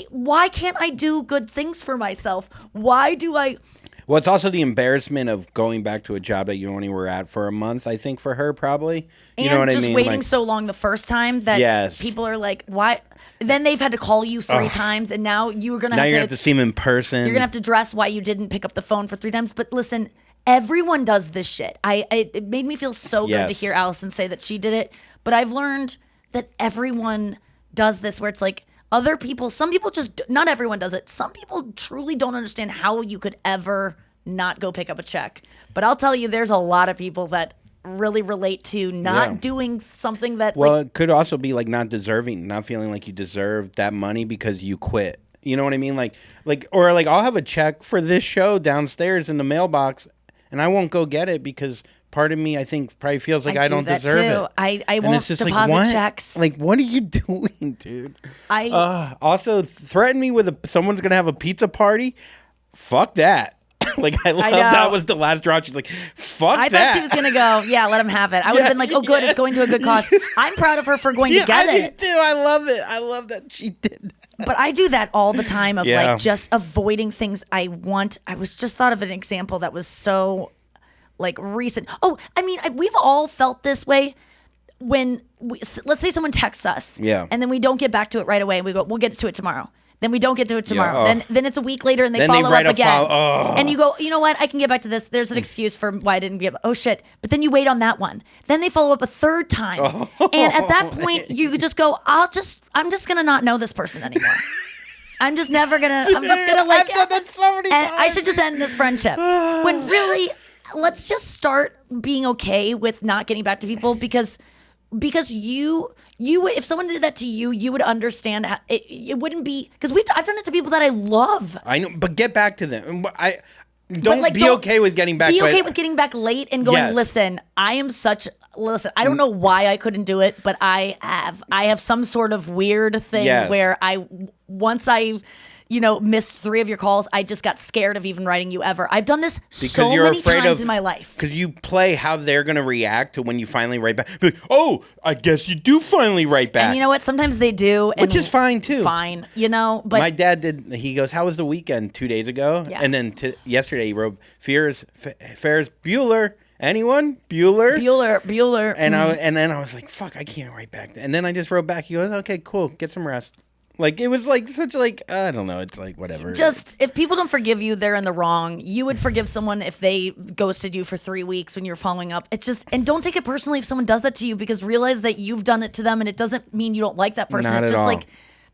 Speaker 3: why can't I do good things for myself? Why do I?
Speaker 4: Well, it's also the embarrassment of going back to a job that you only were at for a month, I think, for her, probably. You know what I mean?
Speaker 3: And just waiting so long the first time that people are like, why? Then they've had to call you 3 times, and now you're going to have to
Speaker 4: see him in person.
Speaker 3: You're going to have to dress why you didn't pick up the phone for 3 times. But listen, everyone does this shit. It made me feel so good to hear Allison say that she did it. But I've learned that everyone does this where it's like other people, some people just, not everyone does it. Some people truly don't understand how you could ever not go pick up a check. But I'll tell you, there's a lot of people that really relate to not doing something that.
Speaker 4: Well, it could also be like not deserving, not feeling like you deserve that money because you quit. You know what I mean? Like, or like I'll have a check for this show downstairs in the mailbox, and I won't go get it because part of me, I think, probably feels like I don't deserve it.
Speaker 3: I won't
Speaker 4: it's just
Speaker 3: deposit
Speaker 4: like, what?
Speaker 3: checks.
Speaker 4: Like, what are you doing, dude? Also, threaten me with someone's going to have a pizza party? Fuck that. Like, I love that was the last draw. She's like, fuck
Speaker 3: I
Speaker 4: that.
Speaker 3: thought she was going to go, yeah, let him have it. I would have been like, oh, good, it's going to a good cause. I'm proud of her for going to get it.
Speaker 4: I do too. I love it. I love that she did that.
Speaker 3: But I do that all the time of like just avoiding things I want. I was just thought of an example that was so like recent. Oh, I mean, we've all felt this way when let's say someone texts us, and then we don't get back to it right away, and we go, we'll get to it tomorrow. Then we don't get to it tomorrow. Then it's a week later, and they follow up again. And you go, you know what? I can get back to this. There's an excuse for why I didn't get. Oh shit! But then you wait on that one. Then they follow up a third time, and at that point, you just go, I'm just gonna not know this person anymore. I'm just never gonna. I'm just gonna like.
Speaker 4: I've done that so many times.
Speaker 3: I should just end this friendship. When really, let's just start being okay with not getting back to people because you if someone did that to you, you would understand. It wouldn't be because I've done it to people that I love.
Speaker 4: I know, but get back to them. Don't be okay with getting back.
Speaker 3: Be okay with getting back late and going. Listen, I don't know why I couldn't do it, but I have some sort of weird thing where once I missed 3 of your calls, I just got scared of even writing you ever. I've done this so many times in my life.
Speaker 4: Because you play how they're going to react to when you finally write back. Be like, oh, I guess you do finally write back.
Speaker 3: And you know what? Sometimes they do.
Speaker 4: Which is fine, too.
Speaker 3: Fine, but
Speaker 4: my dad did. He goes, how was the weekend 2 days ago?
Speaker 3: Yeah.
Speaker 4: And then yesterday he wrote, Ferris Bueller. Anyone? Bueller. And then I was like, fuck, I can't write back. And then I just wrote back. He goes, okay, cool. Get some rest. Like, it was like such like, I don't know. It's like, whatever.
Speaker 3: Just, if people don't forgive you, they're in the wrong. You would forgive someone if they ghosted you for 3 weeks when you're following up. It's just, and don't take it personally if someone does that to you, because realize that you've done it to them and it doesn't mean you don't like that person.
Speaker 4: Not
Speaker 3: it's
Speaker 4: at
Speaker 3: just
Speaker 4: all.
Speaker 3: like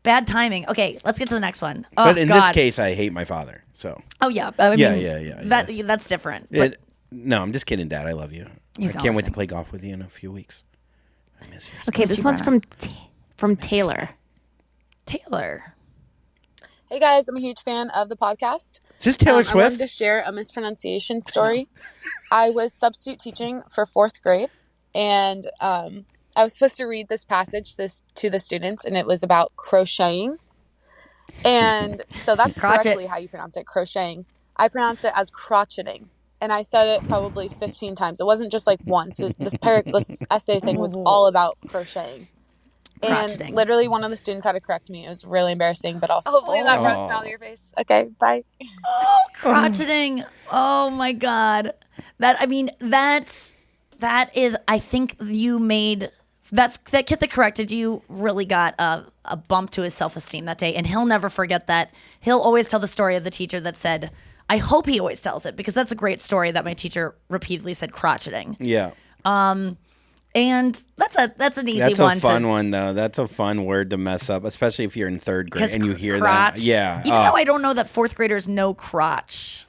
Speaker 3: bad timing. Okay, let's get to the next one.
Speaker 4: But in this case, I hate my father. So.
Speaker 3: Oh, yeah. I mean,
Speaker 4: yeah.
Speaker 3: That's different. But
Speaker 4: no, I'm just kidding, Dad. I love you. I can't wait to play golf with you in a few weeks. I miss you.
Speaker 2: Okay, this one's from Taylor.
Speaker 9: Hey guys, I'm a huge fan of the podcast.
Speaker 4: Is this Taylor
Speaker 9: I
Speaker 4: Swift?
Speaker 9: wanted to share a mispronunciation story. I was substitute teaching for 4th grade, and I was supposed to read this passage to the students, and it was about crocheting. And so that's correctly how you pronounce it, crocheting. I pronounce it as crotch-e-ting. And I said it probably 15 times. It wasn't just like once. This essay thing was all about crocheting. And literally one of the students had to correct me. It was really embarrassing, but also hopefully that brought a smile to your face. Okay, bye.
Speaker 3: Oh, crotch-e-ting. Oh my God. That is, I think you made, that kid that corrected you really got a bump to his self-esteem that day. And he'll never forget that. He'll always tell the story of the teacher that said, I hope he always tells it, because that's a great story that my teacher repeatedly said crotch-e-ting.
Speaker 4: Yeah.
Speaker 3: And that's an easy one.
Speaker 4: That's a fun one, though. That's a fun word to mess up, especially if you're in 3rd grade and you hear
Speaker 3: crotch,
Speaker 4: that. Yeah.
Speaker 3: Even though I don't know that 4th graders know crotch.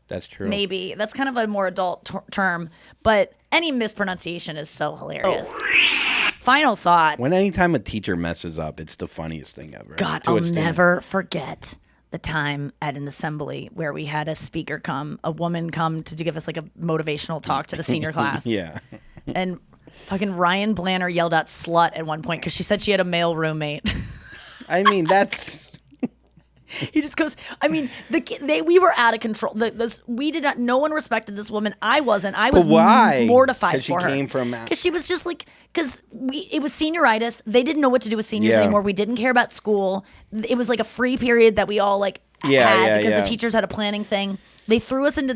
Speaker 4: That's true.
Speaker 3: Maybe. That's kind of a more adult term. But any mispronunciation is so hilarious. Final thought.
Speaker 4: Anytime a teacher messes up, it's the funniest thing ever.
Speaker 3: God,
Speaker 4: To a
Speaker 3: I'll
Speaker 4: student.
Speaker 3: never forget the time at an assembly where we had a woman come to give us like a motivational talk to the senior class.
Speaker 4: Yeah.
Speaker 3: And fucking Ryan Blanner yelled out slut at one point because she said she had a male roommate.
Speaker 4: I mean, that's...
Speaker 3: He just goes, I mean, we were out of control. We did not, no one respected this woman. I wasn't. I was
Speaker 4: why?
Speaker 3: mortified for her.
Speaker 4: Because she came from...
Speaker 3: Because she was just like, it was senioritis. They didn't know what to do with seniors
Speaker 4: Yeah.
Speaker 3: anymore. We didn't care about school. It was like a free period that we all had because the teachers had a planning thing. They threw us into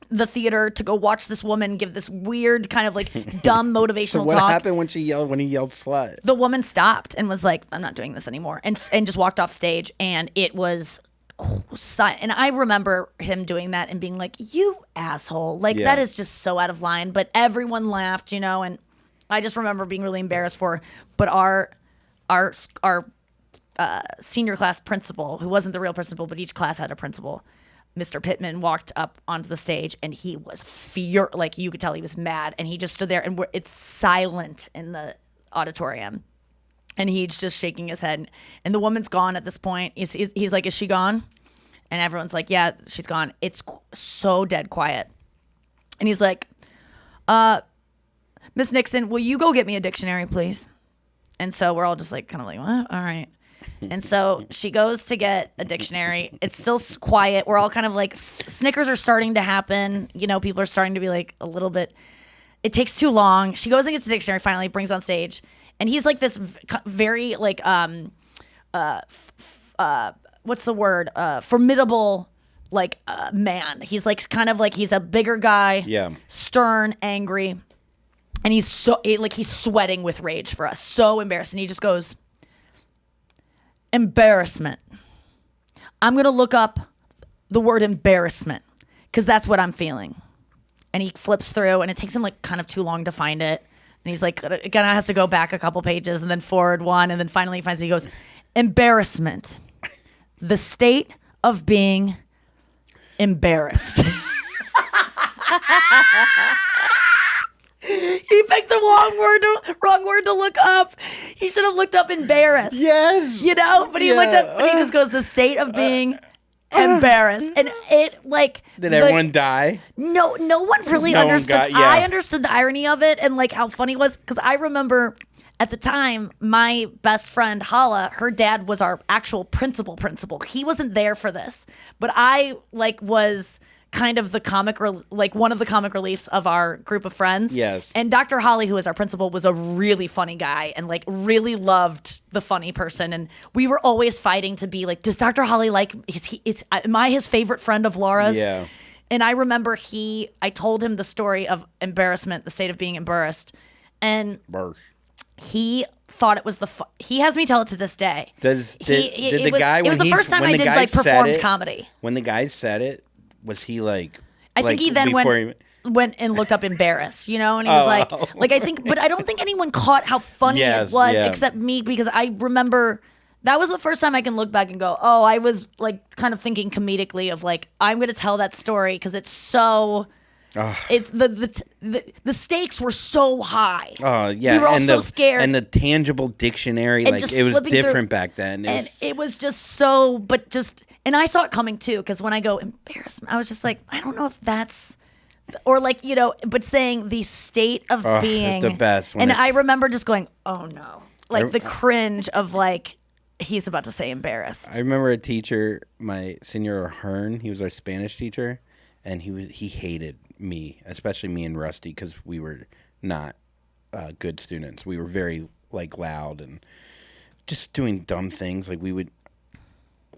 Speaker 3: the theater to go watch this woman give this weird kind of like dumb motivational
Speaker 4: So what
Speaker 3: talk.
Speaker 4: happened when he yelled slut?
Speaker 3: The woman stopped and was like, I'm not doing this anymore, and just walked off stage. And it was and I remember him doing that and being like, you asshole, like that is just so out of line. But everyone laughed, and I just remember being really embarrassed for her. But our senior class principal, who wasn't the real principal, but each class had a principal, Mr. Pittman, walked up onto the stage and he was like you could tell he was mad, and he just stood there and it's silent in the auditorium, and he's just shaking his head, and the woman's gone at this point. He's like, is she gone? And everyone's like, yeah, she's gone. It's so dead quiet, and he's like, Miss Nixon, will you go get me a dictionary, please? And so we're all just like kind of like, what? All right. And so she goes to get a dictionary. It's still quiet. We're all kind of like, snickers are starting to happen. People are starting to be like a little bit, it takes too long. She goes and gets the dictionary, finally brings on stage. And he's like this very like, what's the word? Formidable, like man. He's like kind of like, he's a bigger guy.
Speaker 4: Yeah.
Speaker 3: Stern, angry. And he's he's sweating with rage for us. So embarrassed. And he just goes, embarrassment. I'm going to look up the word embarrassment because that's what I'm feeling. And he flips through, and it takes him like kind of too long to find it. And he's like, it kind of has to go back a couple pages and then forward one. And then finally he finds it. He goes, embarrassment. The state of being embarrassed. He picked the wrong word to look up. He should have looked up embarrassed.
Speaker 4: Yes.
Speaker 3: But he looked up, and he just goes, the state of being embarrassed. And it like,
Speaker 4: did everyone die?
Speaker 3: No one really understood. I understood the irony of it and like how funny it was, because I remember at the time my best friend Hala, her dad was our actual principal. He wasn't there for this, but I like was kind of the one of the comic reliefs of our group of friends.
Speaker 4: Yes.
Speaker 3: And Dr. Holly, who was our principal, was a really funny guy and like really loved the funny person. And we were always fighting to be like, does Dr. Holly like, am I his favorite friend of Laura's?
Speaker 4: Yeah.
Speaker 3: And I remember I told him the story of embarrassment, the state of being embarrassed. And he thought it was he has me tell it to this day.
Speaker 4: Did the guy,
Speaker 3: it was the first time I did like performed comedy.
Speaker 4: When the guy said it, was he like?
Speaker 3: I think he then went and looked up embarrassed, and he was like I think, but I don't think anyone caught how funny it was except me, because I remember that was the first time I can look back and go, oh, I was like kind of thinking comedically of like, I'm going to tell that story because it's so. It's the stakes were so high.
Speaker 4: Oh yeah,
Speaker 3: we were all so scared.
Speaker 4: And the tangible dictionary,
Speaker 3: and
Speaker 4: like it was different back then.
Speaker 3: It was just so, and I saw it coming too, because when I go embarrassment, I was just like, I don't know if that's, or like but saying the state of being
Speaker 4: the best.
Speaker 3: And I remember just going, oh no, like the cringe of like, he's about to say embarrassed.
Speaker 4: I remember a teacher, my senior Hearn, he was our Spanish teacher, and he hated me, especially me and Rusty, because we were not good students. We were very like loud and just doing dumb things. Like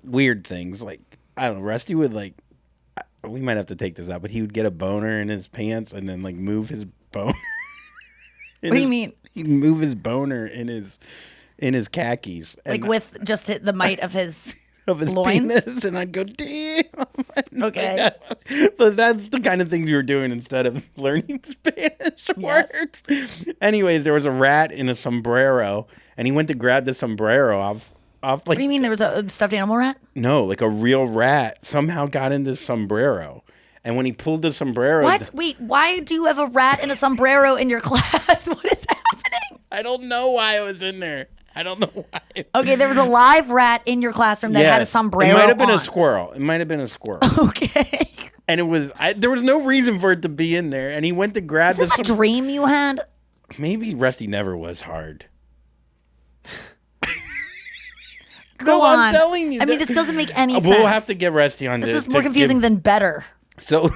Speaker 4: weird things. Like, I don't know, Rusty would like, we might have to take this out, but he would get a boner in his pants and then like move his boner.
Speaker 3: What do you mean?
Speaker 4: He'd move his boner in his khakis.
Speaker 3: Like with just the might of his
Speaker 4: of his
Speaker 3: loins?
Speaker 4: penis, and I'd go, damn.
Speaker 3: Okay.
Speaker 4: But that's the kind of things you were doing instead of learning Spanish words. Anyways, there was a rat in a sombrero, and he went to grab the sombrero off off like.
Speaker 3: What do you mean there was a stuffed animal rat?
Speaker 4: No, like a real rat somehow got into sombrero. And when he pulled the sombrero...
Speaker 3: What? Wait, why do you have a rat and a sombrero in your class? What is happening?
Speaker 4: I don't know why it was in there. I don't know why.
Speaker 3: Okay, there was a live rat in your classroom that had a sombrero
Speaker 4: It might have been
Speaker 3: on.
Speaker 4: a squirrel. It might have been a squirrel.
Speaker 3: Okay.
Speaker 4: And it was... there was no reason for it to be in there. And he went to grab
Speaker 3: Is this a dream you had?
Speaker 4: Maybe Rusty never was hard.
Speaker 3: Go
Speaker 4: No,
Speaker 3: on.
Speaker 4: I'm telling you.
Speaker 3: I mean, this doesn't make any sense.
Speaker 4: We'll have to get Rusty on
Speaker 3: This
Speaker 4: this.
Speaker 3: is more confusing than better.
Speaker 4: So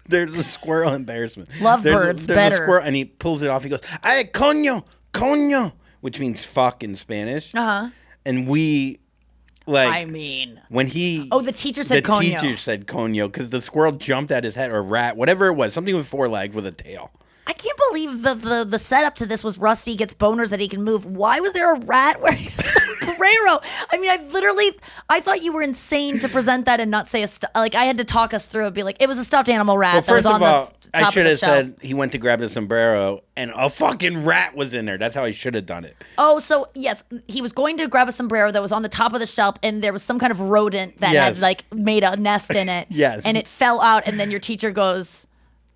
Speaker 4: there's a squirrel embarrassment.
Speaker 3: Lovebirds,
Speaker 4: there's
Speaker 3: better.
Speaker 4: a squirrel, and he pulls it off. He goes, "Ay, coño," which means fuck in Spanish.
Speaker 3: Uh-huh.
Speaker 4: And we, like,
Speaker 3: I mean,
Speaker 4: when he...
Speaker 3: Oh, the teacher said coño.
Speaker 4: The teacher said coño because the squirrel jumped at his head, or rat, whatever it was, something with 4 legs with a tail.
Speaker 3: I can't believe the setup to this was Rusty gets boners that he can move. Why was there a rat wearing a sombrero? I mean, I thought you were insane to present that and not say like I had to talk us through it, be like, it was a stuffed animal rat
Speaker 4: Well,
Speaker 3: that was
Speaker 4: first
Speaker 3: on
Speaker 4: of all,
Speaker 3: the top
Speaker 4: I should
Speaker 3: of the
Speaker 4: have
Speaker 3: shelf.
Speaker 4: said he went to grab the sombrero, and a fucking rat was in there. That's how I should have done it.
Speaker 3: Oh, so yes, he was going to grab a sombrero that was on the top of the shelf, and there was some kind of rodent that
Speaker 4: Yes.
Speaker 3: had like made a nest in it.
Speaker 4: Yes.
Speaker 3: And it fell out, and then your teacher goes,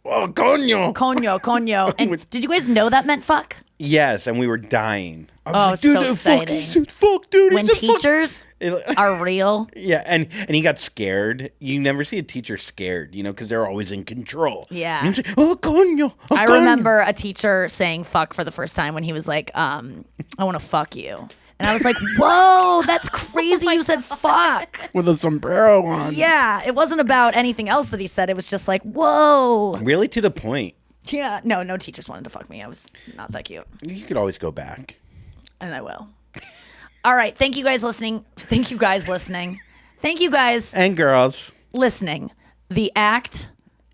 Speaker 4: Oh, coño.
Speaker 3: coño. And did you guys know that meant fuck?
Speaker 4: Yes, and we were dying. I was
Speaker 3: Oh,
Speaker 4: like, dude,
Speaker 3: so
Speaker 4: the
Speaker 3: exciting.
Speaker 4: Fuck, he's fuck, dude.
Speaker 3: When
Speaker 4: he's a fuck.
Speaker 3: teachers are real.
Speaker 4: Yeah, and he got scared. You never see a teacher scared, because they're always in control.
Speaker 3: Yeah.
Speaker 4: And he was like, oh, coño. Oh,
Speaker 3: I
Speaker 4: coño.
Speaker 3: remember a teacher saying fuck for the first time when he was like, I want to fuck you. And I was like, whoa, that's crazy. You said fuck.
Speaker 4: With a sombrero on.
Speaker 3: Yeah, it wasn't about anything else that he said. It was just like, whoa.
Speaker 4: Really to the point.
Speaker 3: Yeah, no teachers wanted to fuck me. I was not that cute.
Speaker 4: You could always go back.
Speaker 3: And I will. All right. Thank you guys listening. Thank you guys listening. Thank you guys
Speaker 4: And girls.
Speaker 3: listening. The act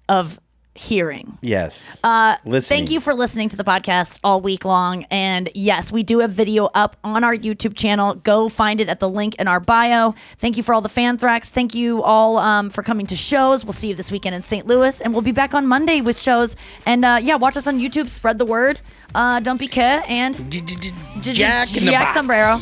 Speaker 3: of hearing.
Speaker 4: Yes. Listening.
Speaker 3: Thank you for listening to the podcast all week long. And yes, we do have video up on our YouTube channel. Go find it at the link in our bio. Thank you for all the Fanthrax. Thank you all for coming to shows. We'll see you this weekend in St. Louis. And we'll be back on Monday with shows. And watch us on YouTube. Spread the word. Don't be care. And
Speaker 4: Jack in the box.
Speaker 3: Sombrero.